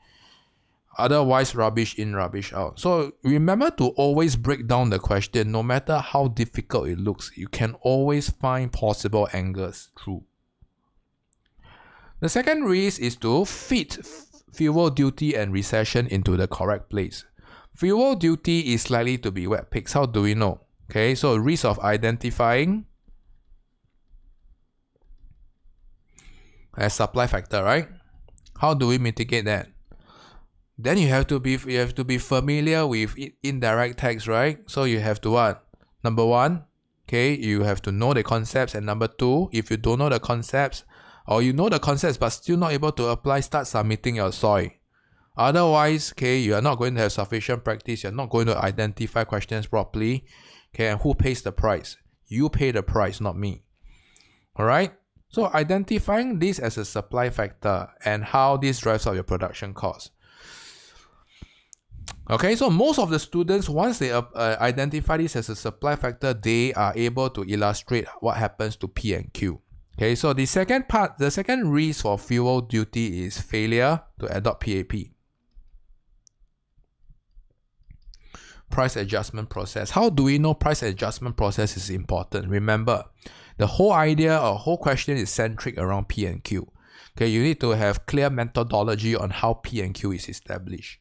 Otherwise, rubbish in, rubbish out. So remember to always break down the question. No matter how difficult it looks, you can always find possible angles through. The second risk is to fit fuel duty and recession into the correct place. Fuel duty is likely to be wet peaks. How do we know? Okay, so risk of identifying as supply factor, right? How do we mitigate that? Then you have to be familiar with indirect tax, right? So you have to what? Number one, okay, you have to know the concepts. And number two, if you don't know the concepts, or you know the concepts but still not able to apply, start submitting your SOI. Otherwise, okay, you are not going to have sufficient practice. You're not going to identify questions properly. Okay, and who pays the price? You pay the price, not me. Alright? So identifying this as a supply factor and how this drives up your production cost. Okay, so most of the students, once they identify this as a supply factor, they are able to illustrate what happens to P and Q. Okay, so the second risk for fuel duty is failure to adopt PAP. Price adjustment process. How do we know price adjustment process is important? Remember, the whole idea or whole question is centric around P and Q. Okay, you need to have clear methodology on how P and Q is established.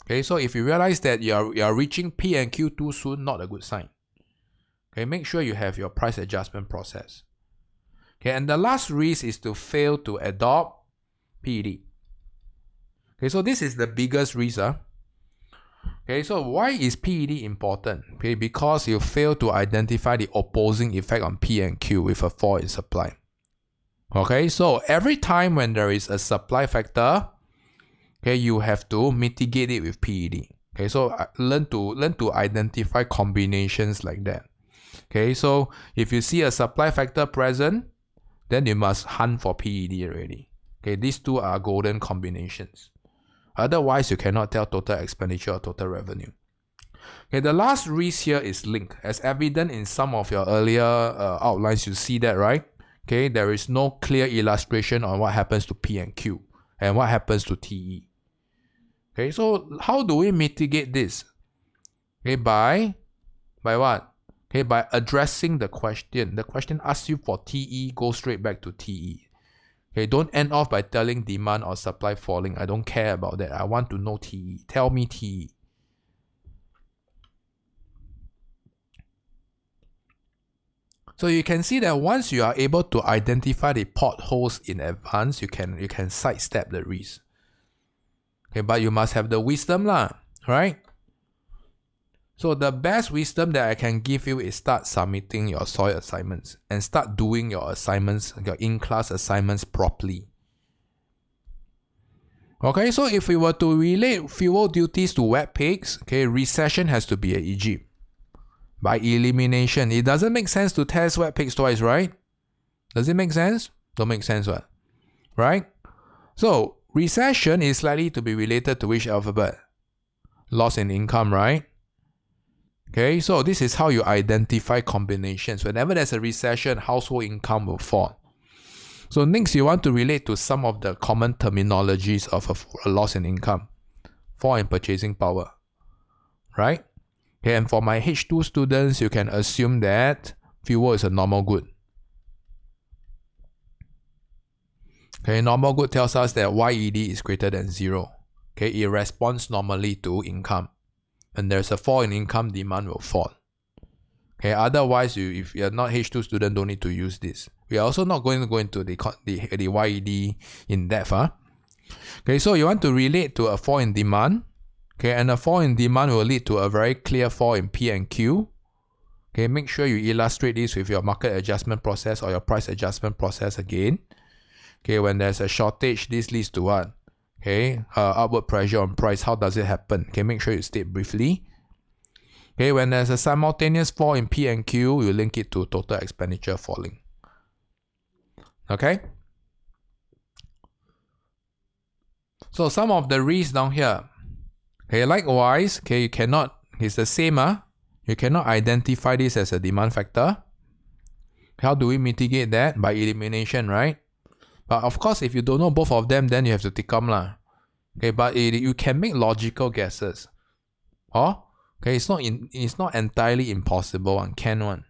Okay, so if you realize that you are reaching P and Q too soon, not a good sign. Okay, make sure you have your price adjustment process. Okay, and the last risk is to fail to adopt PED. Okay, so this is the biggest risk. Okay, so why is PED important? Okay, because you fail to identify the opposing effect on P and Q with a fall in supply. Okay, so every time when there is a supply factor, okay, you have to mitigate it with PED. Okay, so learn to identify combinations like that. Okay, so if you see a supply factor present, then you must hunt for PED already. Okay, these two are golden combinations. Otherwise, you cannot tell total expenditure or total revenue. Okay, the last risk here is link. As evident in some of your earlier outlines, you see that, right? Okay, there is no clear illustration on what happens to P and Q and what happens to TE. Okay, so how do we mitigate this? Okay, by what? Okay, by addressing the question. The question asks you for TE, go straight back to TE. Okay, don't end off by telling demand or supply falling. I don't care about that. I want to know TE. Tell me TE. So you can see that once you are able to identify the potholes in advance, you can sidestep the risk. Okay, but you must have the wisdom lah, right? So the best wisdom that I can give you is start submitting your SOI assignments and start doing your assignments, your in-class assignments properly. Okay, so if we were to relate fuel duties to web peaks, okay, recession has to be a Egypt. By elimination, it doesn't make sense to test web peaks twice, right? Does it make sense? Don't make sense, what? Right? So recession is likely to be related to which alphabet? Loss in income, right? Okay, so this is how you identify combinations. Whenever there's a recession, household income will fall. So next, you want to relate to some of the common terminologies of a loss in income. Fall in purchasing power, right? Okay, and for my H2 students, you can assume that fuel is a normal good. Okay, normal good tells us that YED is greater than 0. Okay, it responds normally to income. When there's a fall in income, demand will fall. Okay, otherwise, if you're not H2 student, don't need to use this. We are also not going to go into the YED in depth. Okay, so you want to relate to a fall in demand. Okay, and a fall in demand will lead to a very clear fall in P and Q. Okay, make sure you illustrate this with your market adjustment process or your price adjustment process again. Okay, when there's a shortage, this leads to what? Okay, upward pressure on price. How does it happen? Okay, make sure you state briefly. Okay, when there's a simultaneous fall in P and Q, you link it to total expenditure falling. Okay. So some of the risks down here. Okay, likewise, okay, you cannot, it's the same, you cannot identify this as a demand factor. How do we mitigate that? By elimination, right? But of course, if you don't know both of them, then you have to tikam lah. Okay, but you can make logical guesses. Okay, it's not entirely impossible and can one.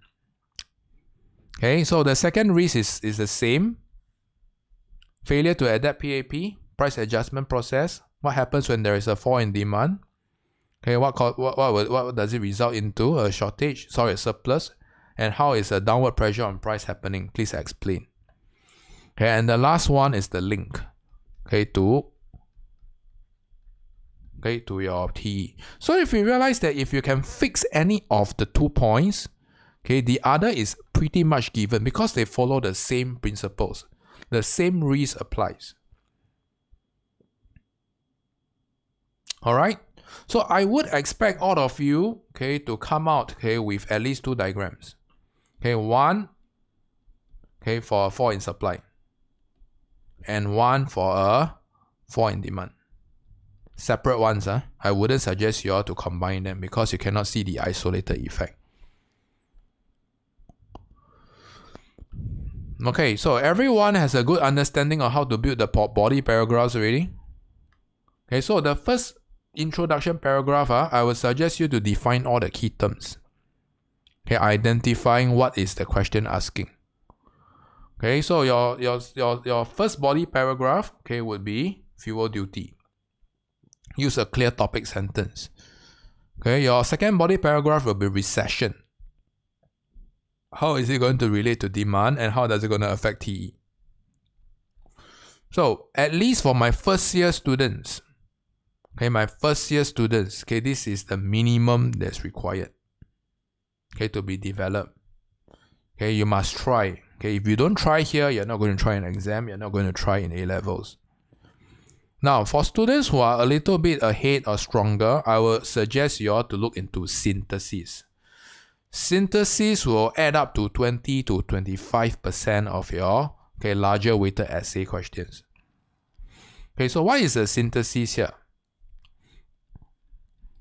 Okay, so the second risk is the same. Failure to adapt PAP, price adjustment process. What happens when there is a fall in demand? Okay, what does it result into? A shortage, a surplus. And how is a downward pressure on price happening? Please explain. Okay, and the last one is the link. Okay, okay, to your TE. So if you realize that if you can fix any of the 2 points, okay, the other is pretty much given because they follow the same principles. The same risk applies. Alright, so I would expect all of you, okay, to come out, okay, with at least 2 diagrams. Okay, one, okay, for a fall in supply, and one for a fall in demand. Separate ones, I wouldn't suggest you all to combine them because you cannot see the isolated effect. Okay, so everyone has a good understanding of how to build the body paragraphs already. Okay, so the first introduction paragraph, I would suggest you to define all the key terms. Okay, identifying what is the question asking. Okay, so your first body paragraph, okay, would be fuel duty. Use a clear topic sentence. Okay, your second body paragraph will be recession. How is it going to relate to demand and how does it going to affect TE? So, at least for my first year students, okay, okay, this is the minimum that's required, okay, to be developed. Okay, you must try. Okay, if you don't try here, you're not going to try an exam, you're not going to try in A-levels. Now, for students who are a little bit ahead or stronger, I would suggest you all to look into synthesis. Synthesis will add up to 20 to 25% of your, okay, larger weighted essay questions. Okay, so what is the synthesis here?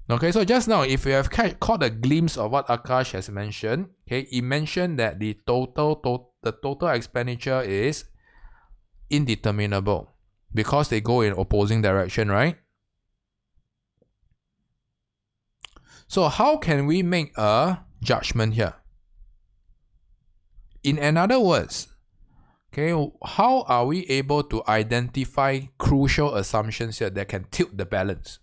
Okay, so just now, if you have caught a glimpse of what Akash has mentioned, okay, he mentioned that the total expenditure is indeterminable because they go in opposing direction, right? So how can we make a judgment here? In other words, okay, how are we able to identify crucial assumptions here that can tilt the balance?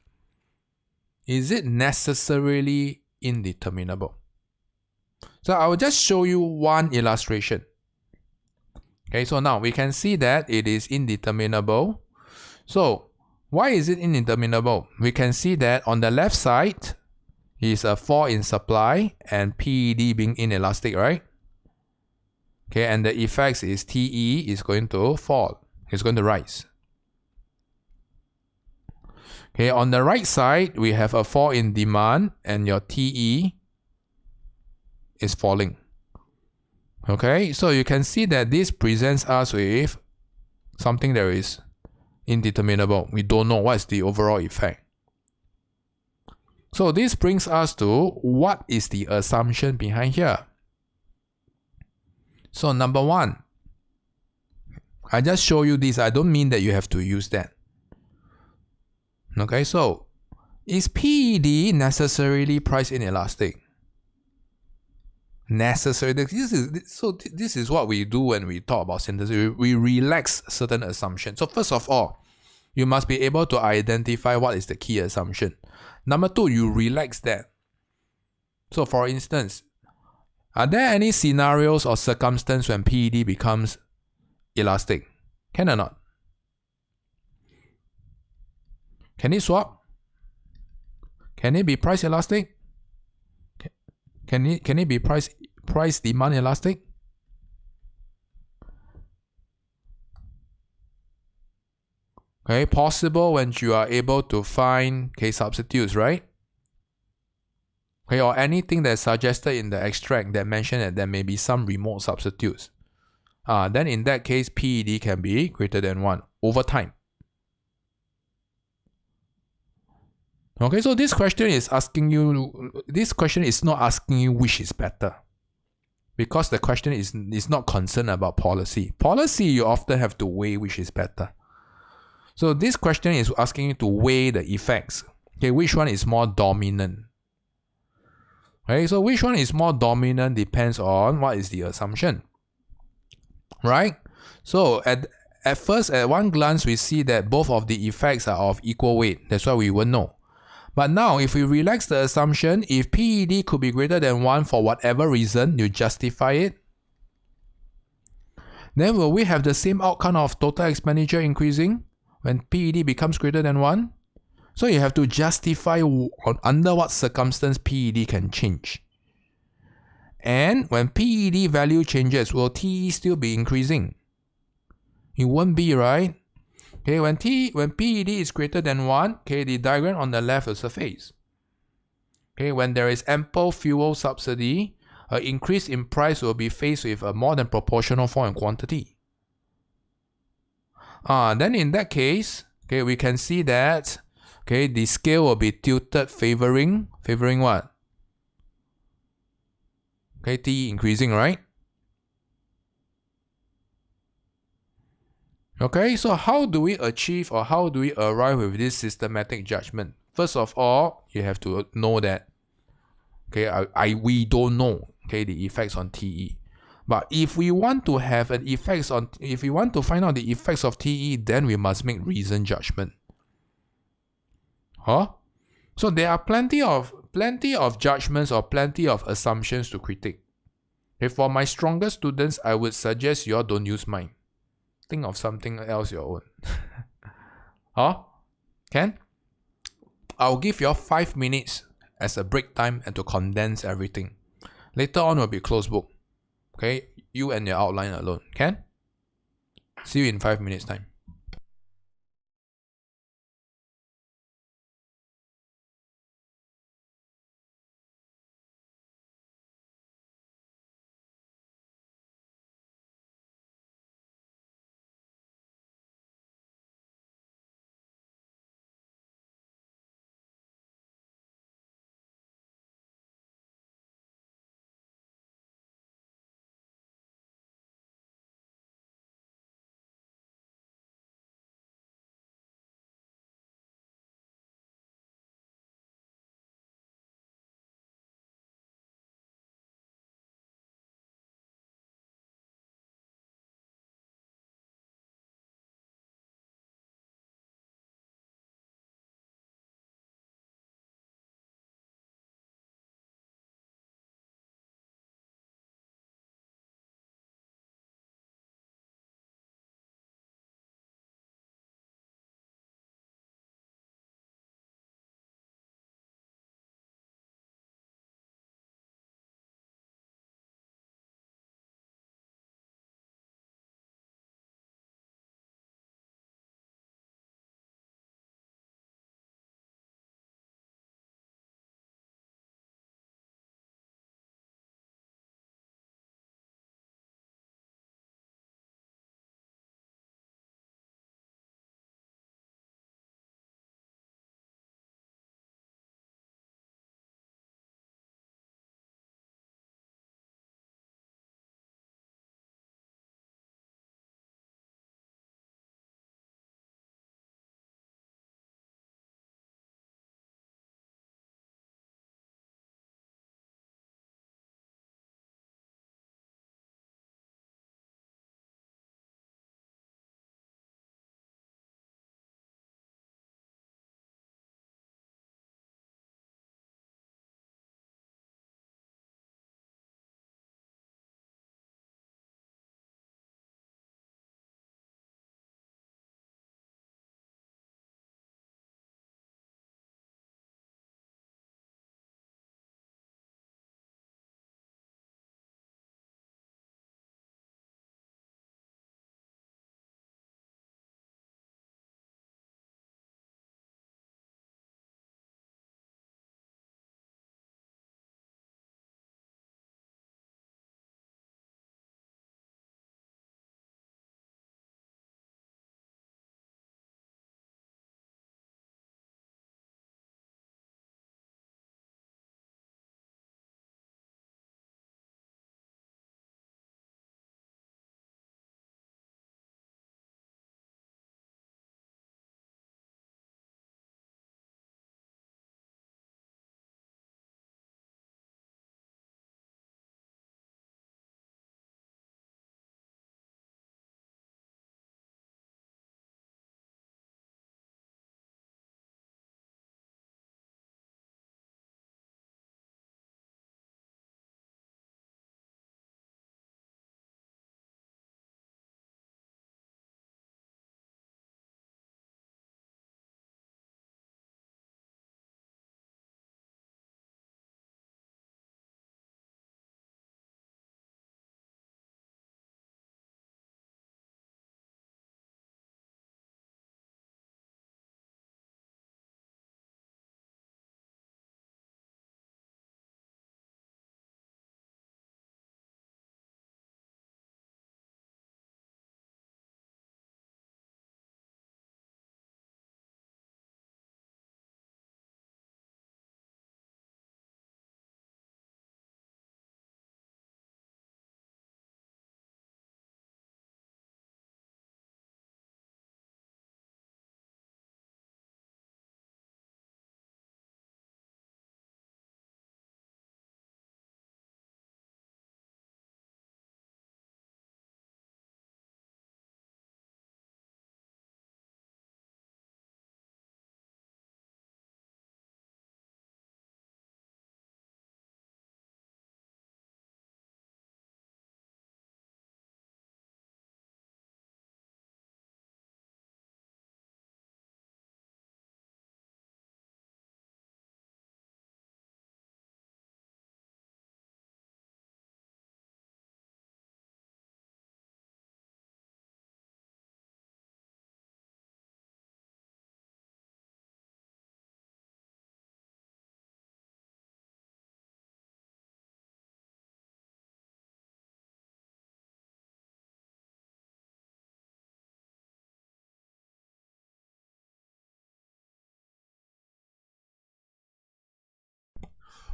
Is it necessarily indeterminable? So I will just show you one illustration. Okay, so now we can see that it is indeterminable. So why is it indeterminable? We can see that on the left side is a fall in supply and PED being inelastic, right? Okay, and the effects is TE is going to fall. It's going to rise. Okay, on the right side, we have a fall in demand and your TE is falling. Okay, so you can see that this presents us with something that is indeterminable. We don't know what's the overall effect. So this brings us to what is the assumption behind here. So number one, I just show you this. I don't mean that you have to use that. Okay, so is PED necessarily price inelastic? Necessarily. This is what we do when we talk about synthesis. We relax certain assumptions. So first of all, you must be able to identify what is the key assumption. Number two, you relax that. So for instance, are there any scenarios or circumstances when PED becomes elastic? Can or not? Can it swap? Can it be price elastic? Can it be price demand elastic? Okay, possible when you are able to find substitutes, right? Okay, or anything that's suggested in the extract that mentioned that there may be some remote substitutes. Then in that case, PED can be greater than 1 over time. Okay, so this question is not asking you which is better. Because the question is not concerned about policy. Policy, you often have to weigh which is better. So this question is asking you to weigh the effects. Okay, which one is more dominant? Okay, so which one is more dominant depends on what is the assumption. Right? So at first, at one glance, we see that both of the effects are of equal weight. That's why we won't know. But now, if we relax the assumption, if PED could be greater than 1 for whatever reason, you justify it, then will we have the same outcome of total expenditure increasing when PED becomes greater than 1? So you have to justify under what circumstance PED can change. And when PED value changes, will TE still be increasing? It won't be, right? Okay, when PED is greater than 1, okay, the diagram on the left is a phase. Okay, when there is ample fuel subsidy, an increase in price will be faced with a more than proportional fall in quantity. Then in that case, okay, we can see that, okay, the scale will be tilted favoring what? Okay, T increasing, right? Okay, so how do we achieve or how do we arrive with this systematic judgment? First of all, you have to know that, okay, we don't know, okay, the effects on TE. But if we want to have an effects on, if we want to find out the effects of TE, then we must make reasoned judgment. So there are plenty of judgments or plenty of assumptions to critique. Okay, for my stronger students, I would suggest you all don't use mine. Think of something else your own. Can? I'll give you all 5 minutes as a break time and to condense everything. Later on will be closed book. Okay, you and your outline alone. Can? See you in 5 minutes time.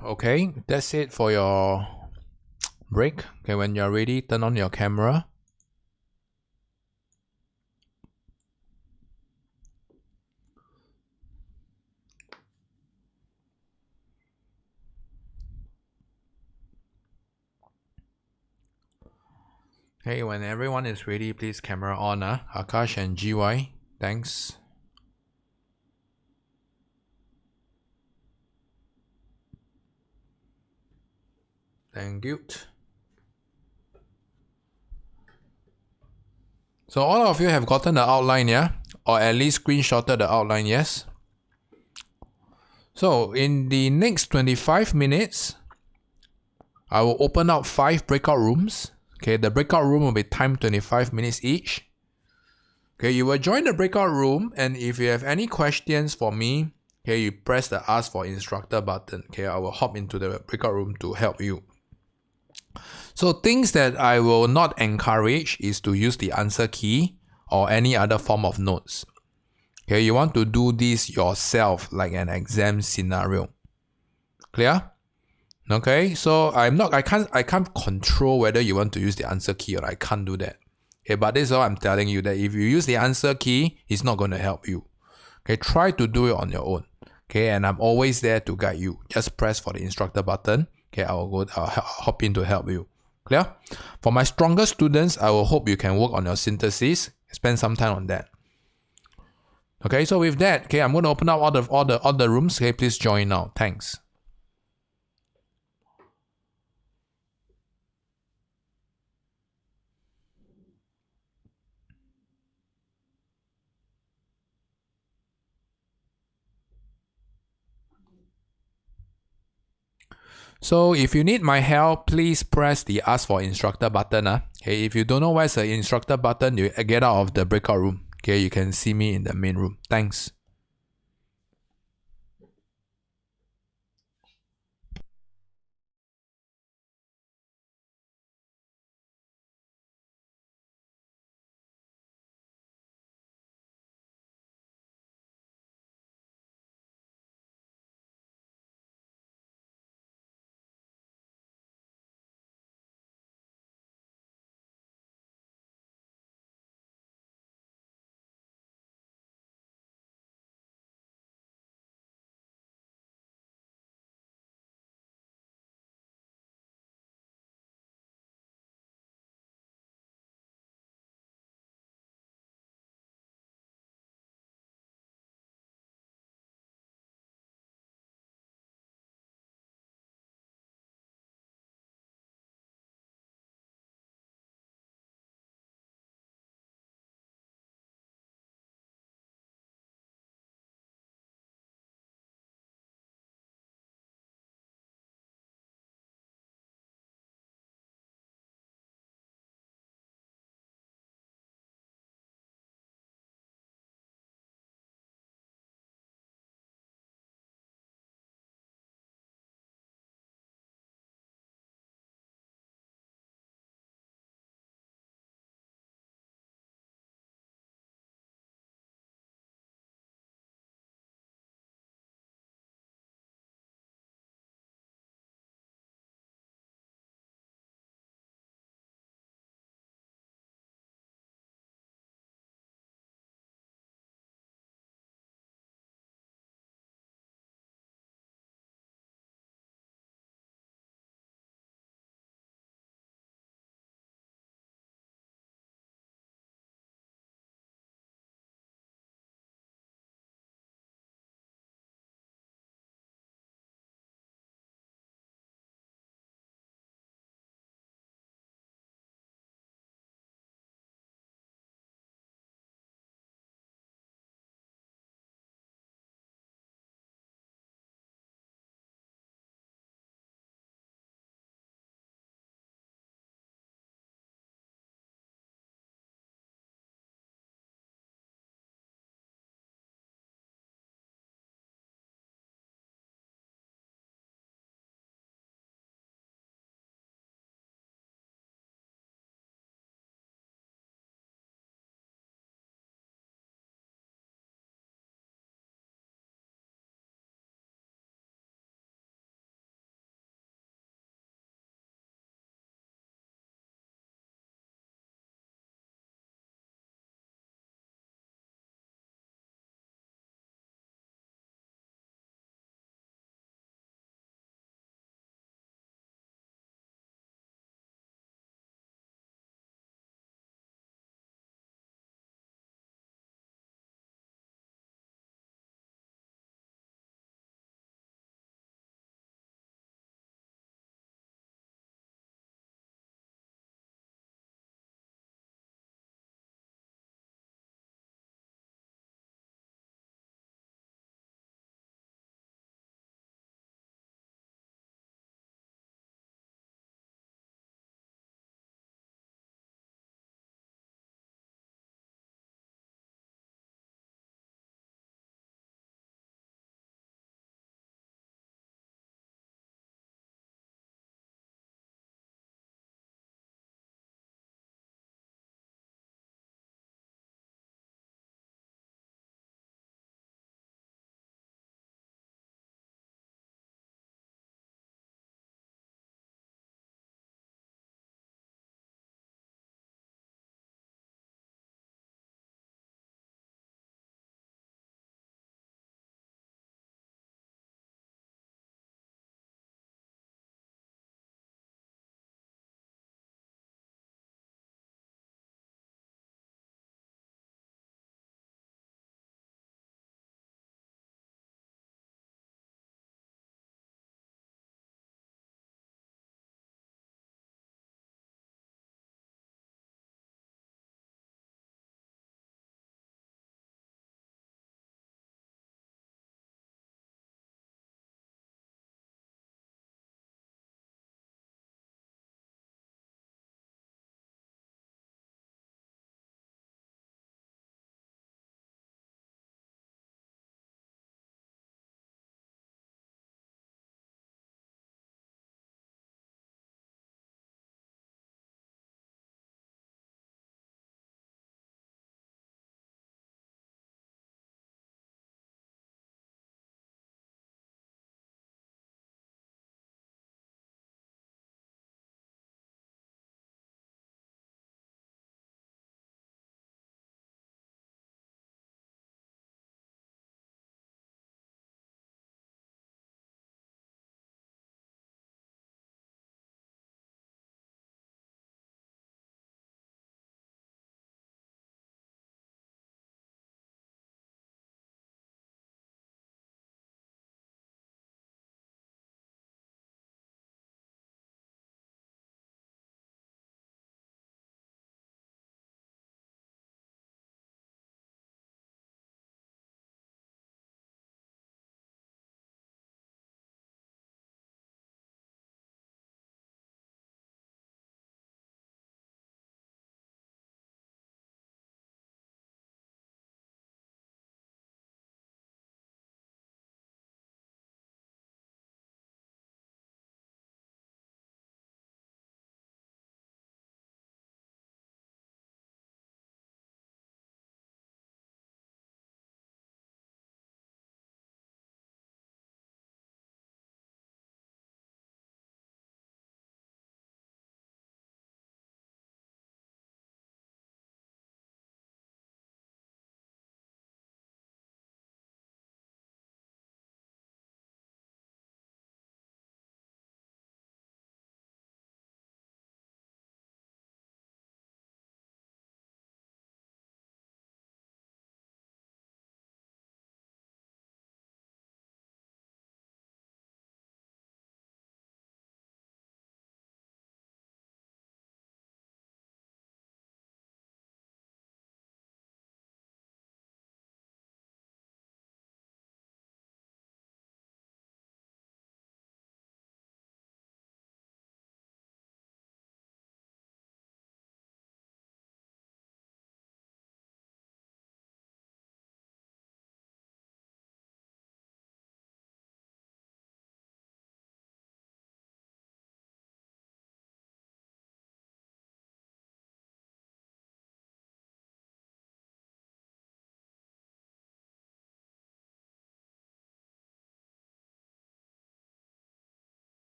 Okay, that's it for your break. Okay, when you're ready, turn on your camera. Okay, when everyone is ready, please camera on. Akash and GY, thanks. Thank you. So all of you have gotten the outline, yeah? Or at least screenshotted the outline, yes? So in the next 25 minutes, I will open up 5 breakout rooms. Okay, the breakout room will be timed 25 minutes each. Okay, you will join the breakout room, and if you have any questions for me, okay, you press the ask for instructor button. Okay, I will hop into the breakout room to help you. So things that I will not encourage is to use the answer key or any other form of notes. Okay, you want to do this yourself like an exam scenario. Clear? Okay, so I can't control whether you want to use the answer key or I can't do that. Okay, but this is all I'm telling you, that if you use the answer key, it's not going to help you. Okay, try to do it on your own. Okay, and I'm always there to guide you. Just press for the instructor button. Okay, I'll hop in to help you. Clear? For my stronger students, I will hope you can work on your synthesis. Spend some time on that. Okay, so with that, okay, I'm going to open up all the rooms. Okay, please join now. Thanks. So if you need my help, please press the ask for instructor button. Okay, if you don't know where's the instructor button, you get out of the breakout room. Okay, you can see me in the main room. Thanks.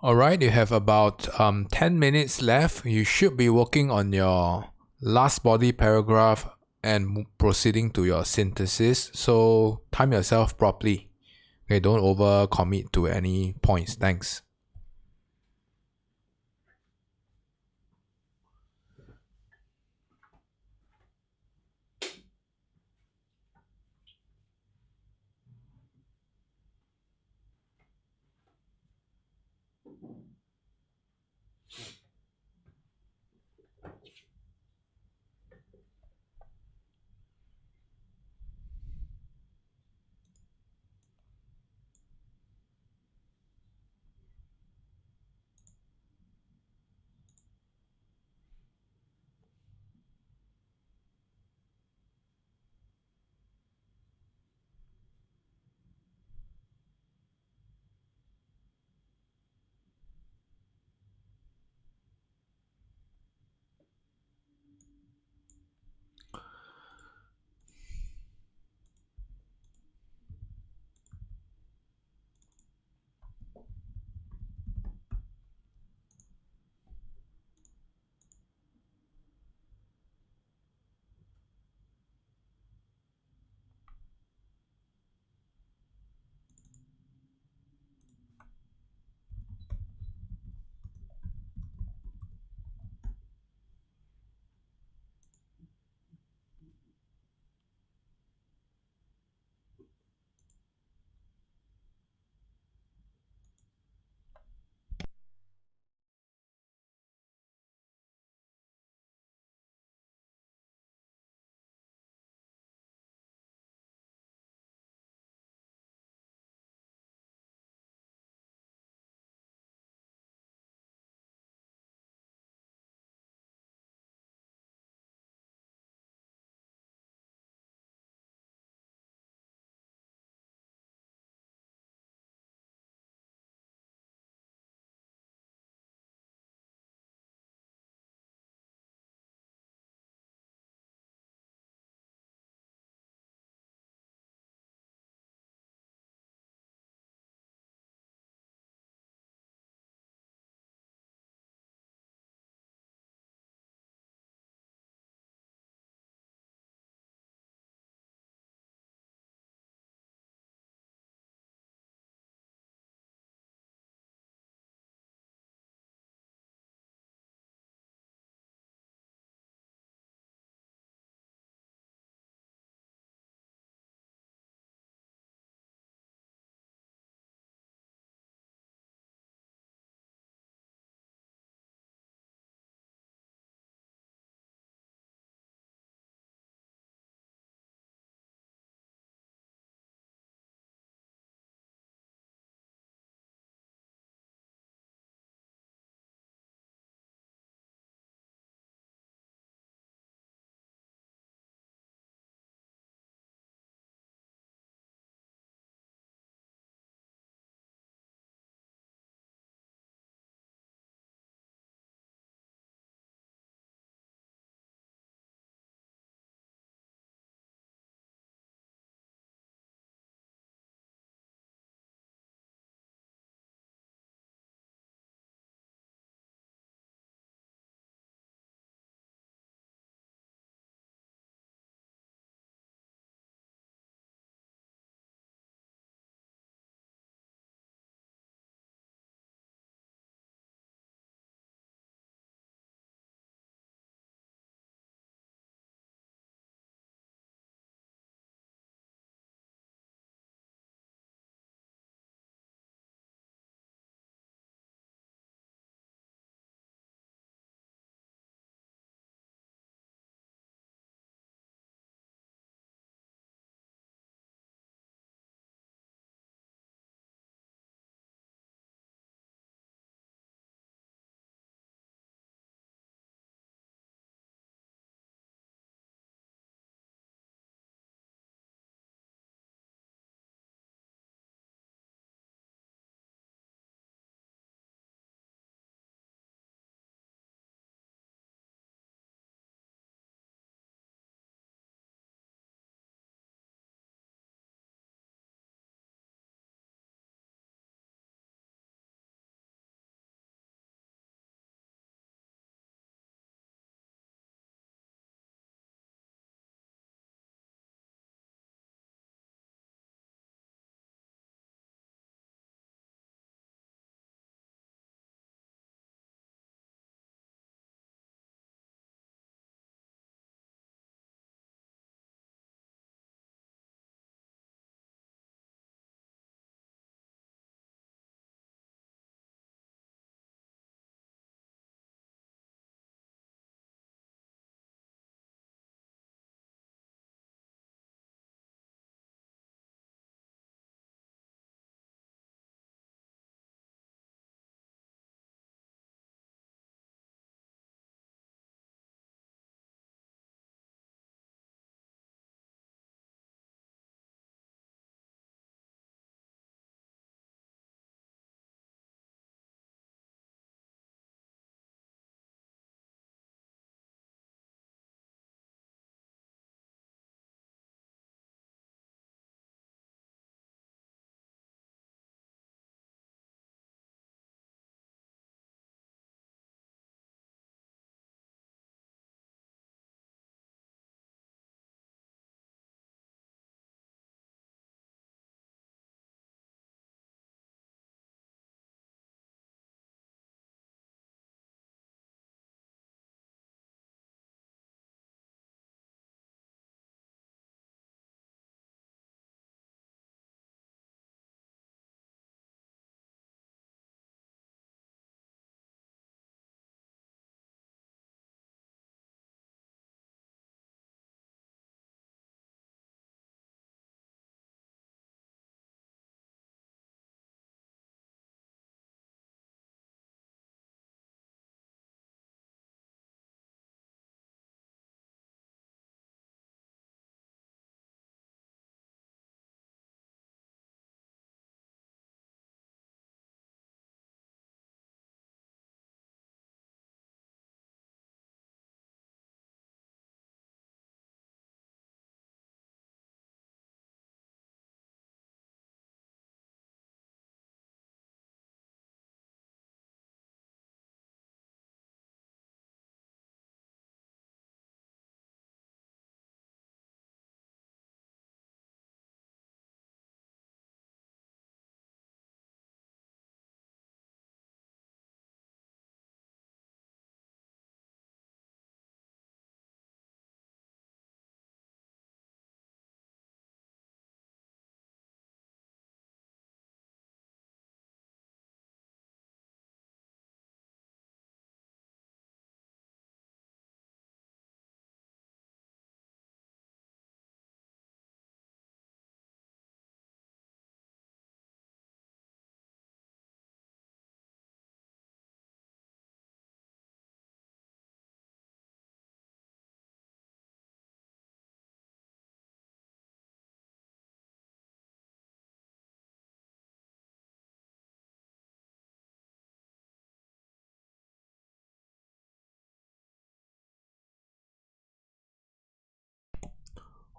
Alright, you have about 10 minutes left. You should be working on your last body paragraph and proceeding to your synthesis. So time yourself properly. Okay, don't over commit to any points. Thanks.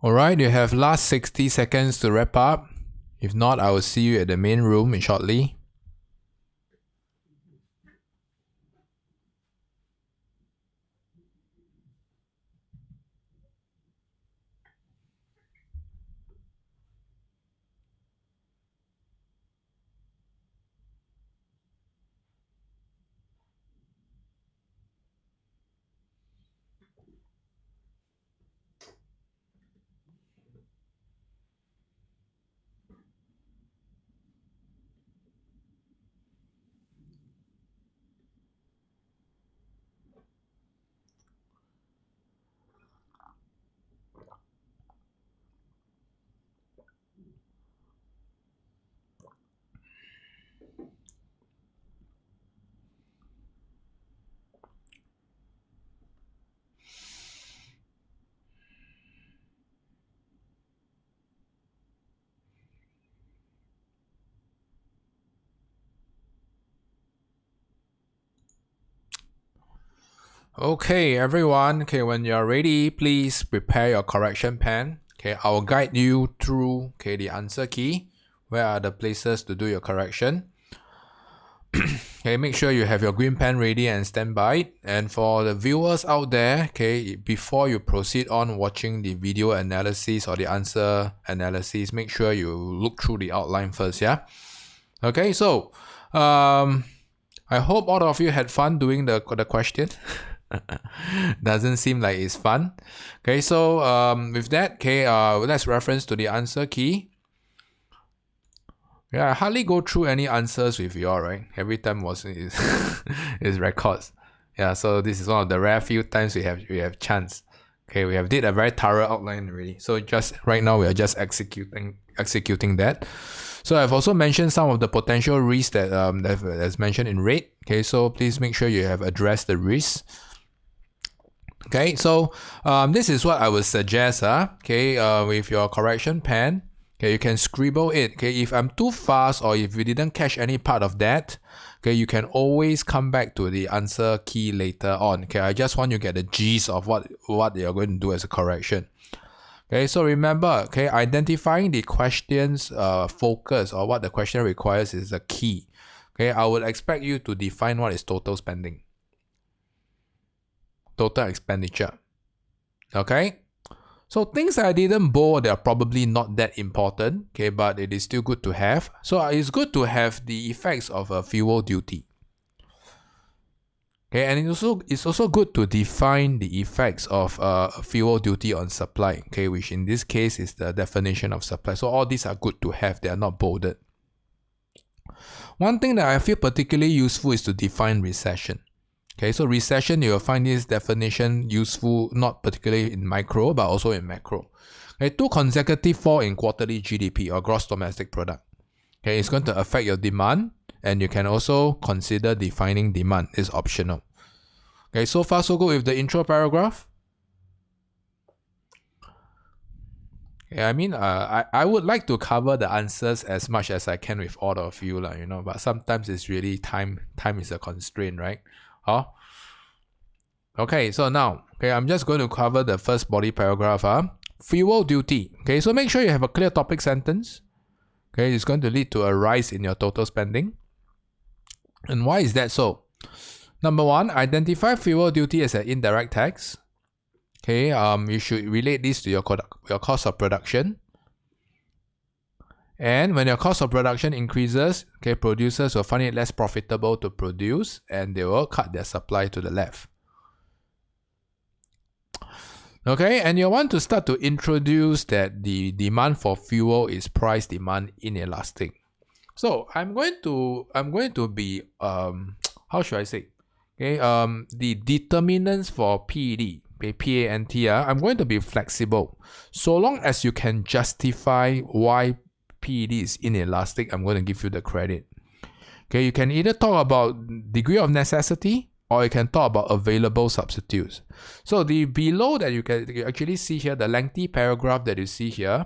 Alright, you have last 60 seconds to wrap up. If not, I will see you at the main room shortly. Okay, everyone. Okay, when you're ready, please prepare your correction pen. Okay, I will guide you through the answer key. Where are the places to do your correction? Okay, make sure you have your green pen ready and stand by. And for the viewers out there, okay, before you proceed on watching the video analysis or the answer analysis, make sure you look through the outline first, yeah? Okay, so I hope all of you had fun doing the question. Doesn't seem like it's fun. Okay, so with that, okay, let's reference to the answer key. Yeah, I hardly go through any answers with you all, right? Every time is records. Yeah, so this is one of the rare few times we have chance. Okay, we have did a very thorough outline already. So just right now we are just executing that. So I've also mentioned some of the potential risks that's mentioned in red. Okay, so please make sure you have addressed the risks. Okay, so this is what I would suggest. Okay, with your correction pen, okay, you can scribble it. Okay, if I'm too fast or if you didn't catch any part of that, okay, you can always come back to the answer key later on. Okay, I just want you to get the gist of what you're going to do as a correction. Okay, so remember, okay, identifying the question's focus or what the question requires is the key. Okay, I would expect you to define what is total spending. Total expenditure. Okay, so things I didn't bold, they are probably not that important, okay, but it is still good to have. So it's good to have the effects of a fuel duty. Okay, and it's also good to define the effects of fuel duty on supply, okay, which in this case is the definition of supply. So all these are good to have, they are not bolded. One thing that I feel particularly useful is to define recession. Okay, so recession, you will find this definition useful not particularly in micro, but also in macro. Okay, 2 consecutive fall in quarterly GDP or gross domestic product. Okay, it's going to affect your demand, and you can also consider defining demand. It's optional. Okay, so far so good with the intro paragraph. Okay, I mean, I would like to cover the answers as much as I can with all of you, but sometimes it's really time is a constraint, right? Okay, so now, okay, I'm just going to cover the first body paragraph. Fuel duty. Okay, so make sure you have a clear topic sentence. Okay, it's going to lead to a rise in your total spending. And why is that so? Number 1, identify fuel duty as an indirect tax. Okay, you should relate this to your cost of production. And when your cost of production increases, okay, producers will find it less profitable to produce and they will cut their supply to the left. Okay, and you want to start to introduce that the demand for fuel is price demand inelastic. So I'm going to be how should I say? Okay, the determinants for PED, PANT, I'm going to be flexible. So long as you can justify why PED is inelastic, I'm going to give you the credit. Okay, you can either talk about degree of necessity or you can talk about available substitutes. So the below that you actually see here, the lengthy paragraph that you see here,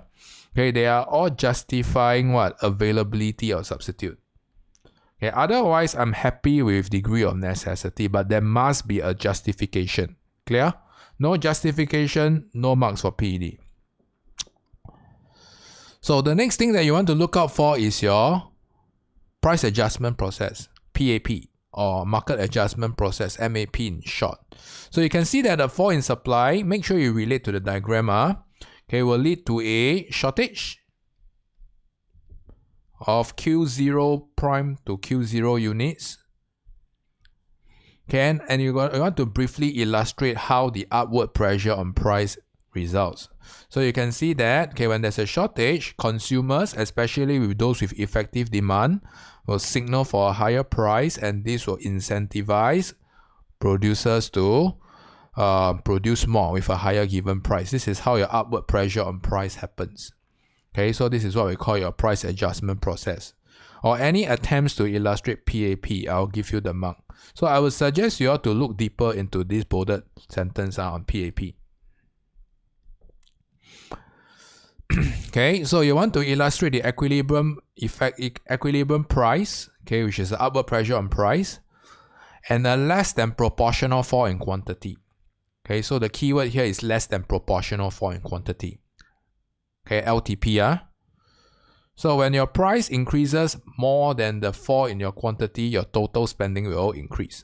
okay, they are all justifying what? Availability of substitute. Okay, otherwise I'm happy with degree of necessity, but there must be a justification. Clear? No justification, no marks for PED. So the next thing that you want to look out for is your price adjustment process, PAP, or market adjustment process, MAP in short. So you can see that the fall in supply, make sure you relate to the diagram, okay, will lead to a shortage of Q0 prime to Q0 units. Okay, and you want to briefly illustrate how the upward pressure on price results. So you can see that, okay, when there's a shortage, consumers, especially with those with effective demand, will signal for a higher price, and this will incentivize producers to produce more with a higher given price. This is how your upward pressure on price happens. Okay, so this is what we call your price adjustment process. Or any attempts to illustrate PAP, I'll give you the mark. So I would suggest you all to look deeper into this bolded sentence on PAP. Okay, so you want to illustrate the equilibrium effect, equilibrium price, okay, which is the upward pressure on price, and a less than proportional fall in quantity. Okay, so the keyword here is less than proportional fall in quantity. Okay, LTP. So when your price increases more than the fall in your quantity, your total spending will increase.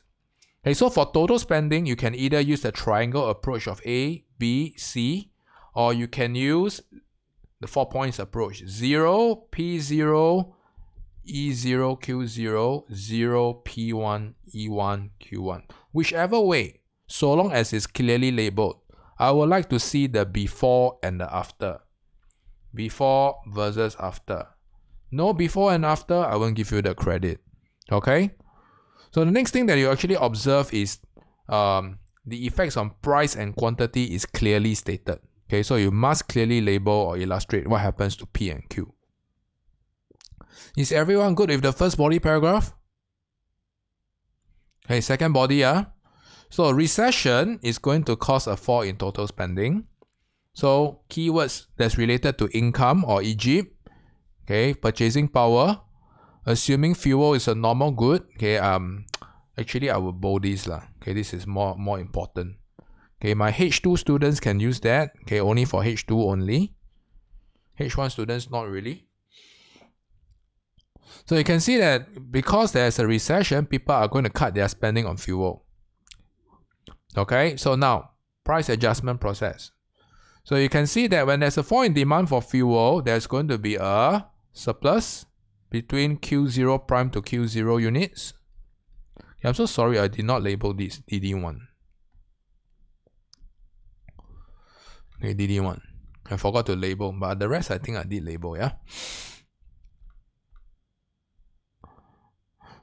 Okay, so for total spending, you can either use the triangle approach of A, B, C, or you can use the 4 points approach. 0, P0, E0, Q0, 0, P1, E1, Q1. Whichever way, so long as it's clearly labeled. I would like to see the before and the after. Before versus after. No before and after, I won't give you the credit. Okay? So the next thing that you actually observe is the effects on price and quantity is clearly stated. Okay, so you must clearly label or illustrate what happens to P and Q. Is everyone good with the first body paragraph? Okay, second body. So recession is going to cause a fall in total spending. So keywords that's related to income or Egypt. Okay, purchasing power. Assuming fuel is a normal good. Okay, actually I will bold this lah. Okay, this is more important. Okay, my H2 students can use that. Okay, only for H2 only. H1 students, not really. So you can see that because there's a recession, people are going to cut their spending on fuel. Okay, so now, price adjustment process. So you can see that when there's a fall in demand for fuel, there's going to be a surplus between Q0 prime to Q0 units. Okay, I'm so sorry I did not label this DD1. Okay, DD1. I forgot to label, but the rest I think I did label, yeah?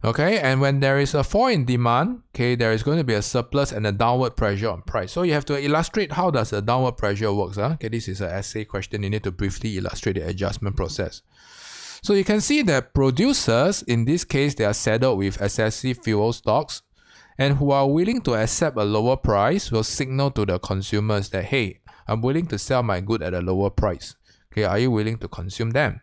Okay, and when there is a fall in demand, okay, there is going to be a surplus and a downward pressure on price. So you have to illustrate how does the downward pressure works. Okay, this is an essay question. You need to briefly illustrate the adjustment process. So you can see that producers, in this case, they are saddled with excessive fuel stocks, and who are willing to accept a lower price will signal to the consumers that, hey, I'm willing to sell my good at a lower price. Okay, are you willing to consume them?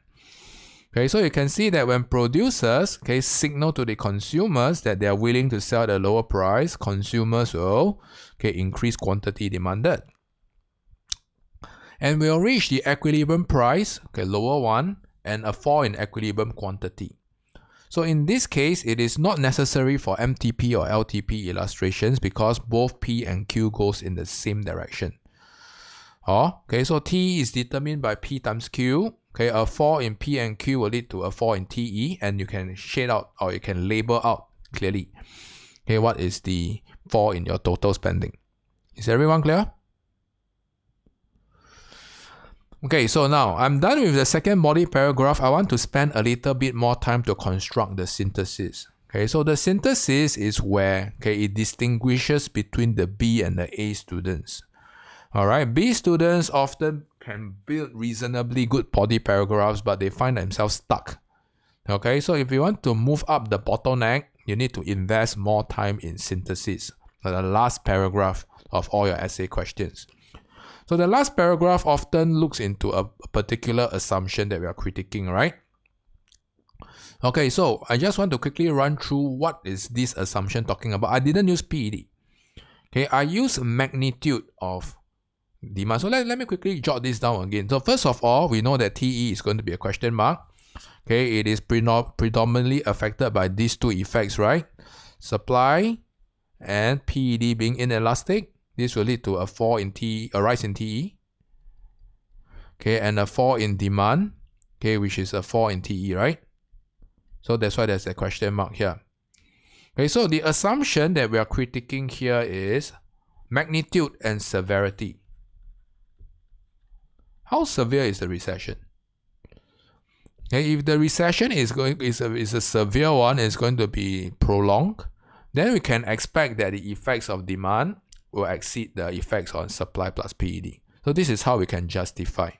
Okay, so you can see that when producers, okay, signal to the consumers that they are willing to sell at a lower price, consumers will, okay, increase quantity demanded. And we'll reach the equilibrium price, okay, lower one, and a fall in equilibrium quantity. So in this case, it is not necessary for MTP or LTP illustrations because both P and Q goes in the same direction. Okay, so T is determined by P times Q. Okay, a fall in P and Q will lead to a fall in TE, and you can shade out or you can label out clearly, okay, what is the fall in your total spending. Is everyone clear? Okay, so now I'm done with the second body paragraph. I want to spend a little bit more time to construct the synthesis. Okay, so the synthesis is where, okay, it distinguishes between the B and the A students. Alright, B students often can build reasonably good body paragraphs, but they find themselves stuck. Okay, so if you want to move up the bottleneck, you need to invest more time in synthesis, the last paragraph of all your essay questions. So the last paragraph often looks into a particular assumption that we are critiquing, right? Okay, so I just want to quickly run through what is this assumption talking about. I didn't use PED. Okay, I use magnitude of demand. So let me quickly jot this down again. So first of all, we know that TE is going to be a question mark. Okay, it is predominantly affected by these two effects, right? Supply and PED being inelastic. This will lead to a fall in TE, a rise in TE. Okay, and a fall in demand. Okay, which is a fall in TE, right? So that's why there's a question mark here. Okay, so the assumption that we are critiquing here is magnitude and severity. How severe is the recession? Okay, if the recession is a severe one, is going to be prolonged, then we can expect that the effects of demand will exceed the effects on supply plus PED. So this is how we can justify.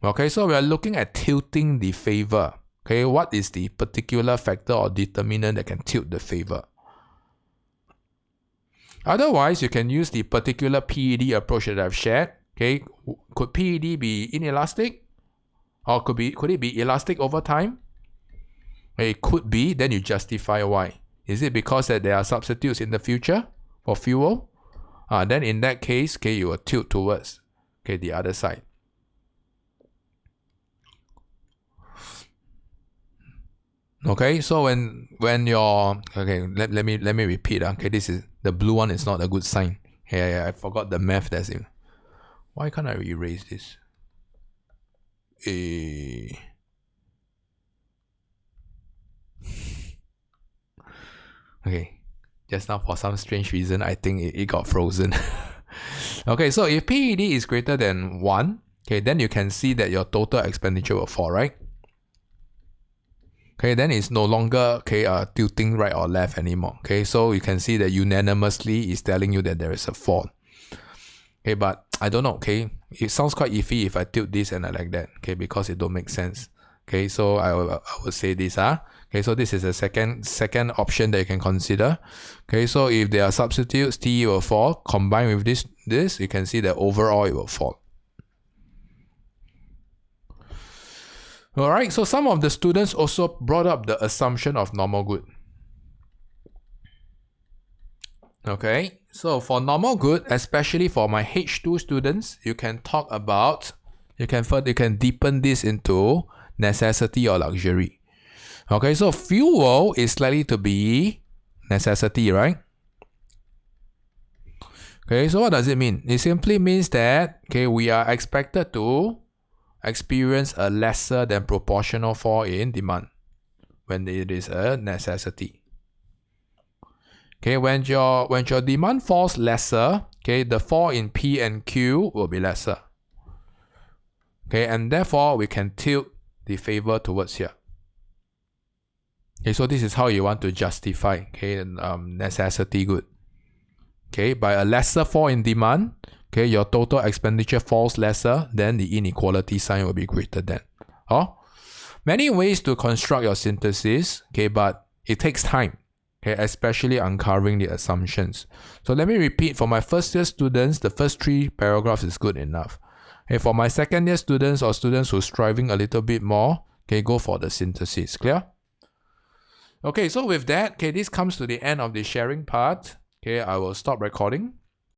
Okay, so we are looking at tilting the favor. Okay, what is the particular factor or determinant that can tilt the favor? Otherwise, you can use the particular PED approach that I've shared. Okay, could PED be inelastic? Or could it be elastic over time? It could be, then you justify why. Is it because that there are substitutes in the future for fuel? Then in that case, okay, you will tilt towards the other side. Okay, so when you're let me repeat. Okay, this is the blue one is not a good sign. Yeah, I forgot the math that's in. Why can't I erase this? Okay, just now for some strange reason I think it got frozen. Okay, so if PED is greater than 1, okay, then you can see that your total expenditure will fall, right? Okay, then it's no longer tilting right or left anymore. Okay, so you can see that unanimously is telling you that there is a fall. Okay, but I don't know. Okay, it sounds quite iffy if I tilt this and I like that. Okay, because it don't make sense. Okay, so I would say this. Okay, so this is a second option that you can consider. Okay, so if there are substitutes, TE will fall. Combined with this, you can see that overall it will fall. Alright, so some of the students also brought up the assumption of normal good. Okay, so for normal good, especially for my H2 students, you can talk about, you can deepen this into necessity or luxury. Okay, so fuel is likely to be necessity, right? Okay, so what does it mean? It simply means that we are expected to experience a lesser than proportional fall in demand when it is a necessity. Okay, when your demand falls lesser, the fall in P and Q will be lesser. Okay, and therefore we can tilt the favor towards here. Okay, so this is how you want to justify necessity good. Okay, by a lesser fall in demand, your total expenditure falls lesser, then the inequality sign will be greater than. Many ways to construct your synthesis, but it takes time, especially uncovering the assumptions. So let me repeat, for my first year students, the first 3 paragraphs is good enough. For my second year students or students who are striving a little bit more, go for the synthesis. Clear? Okay, so with that, this comes to the end of the sharing part. I will stop recording.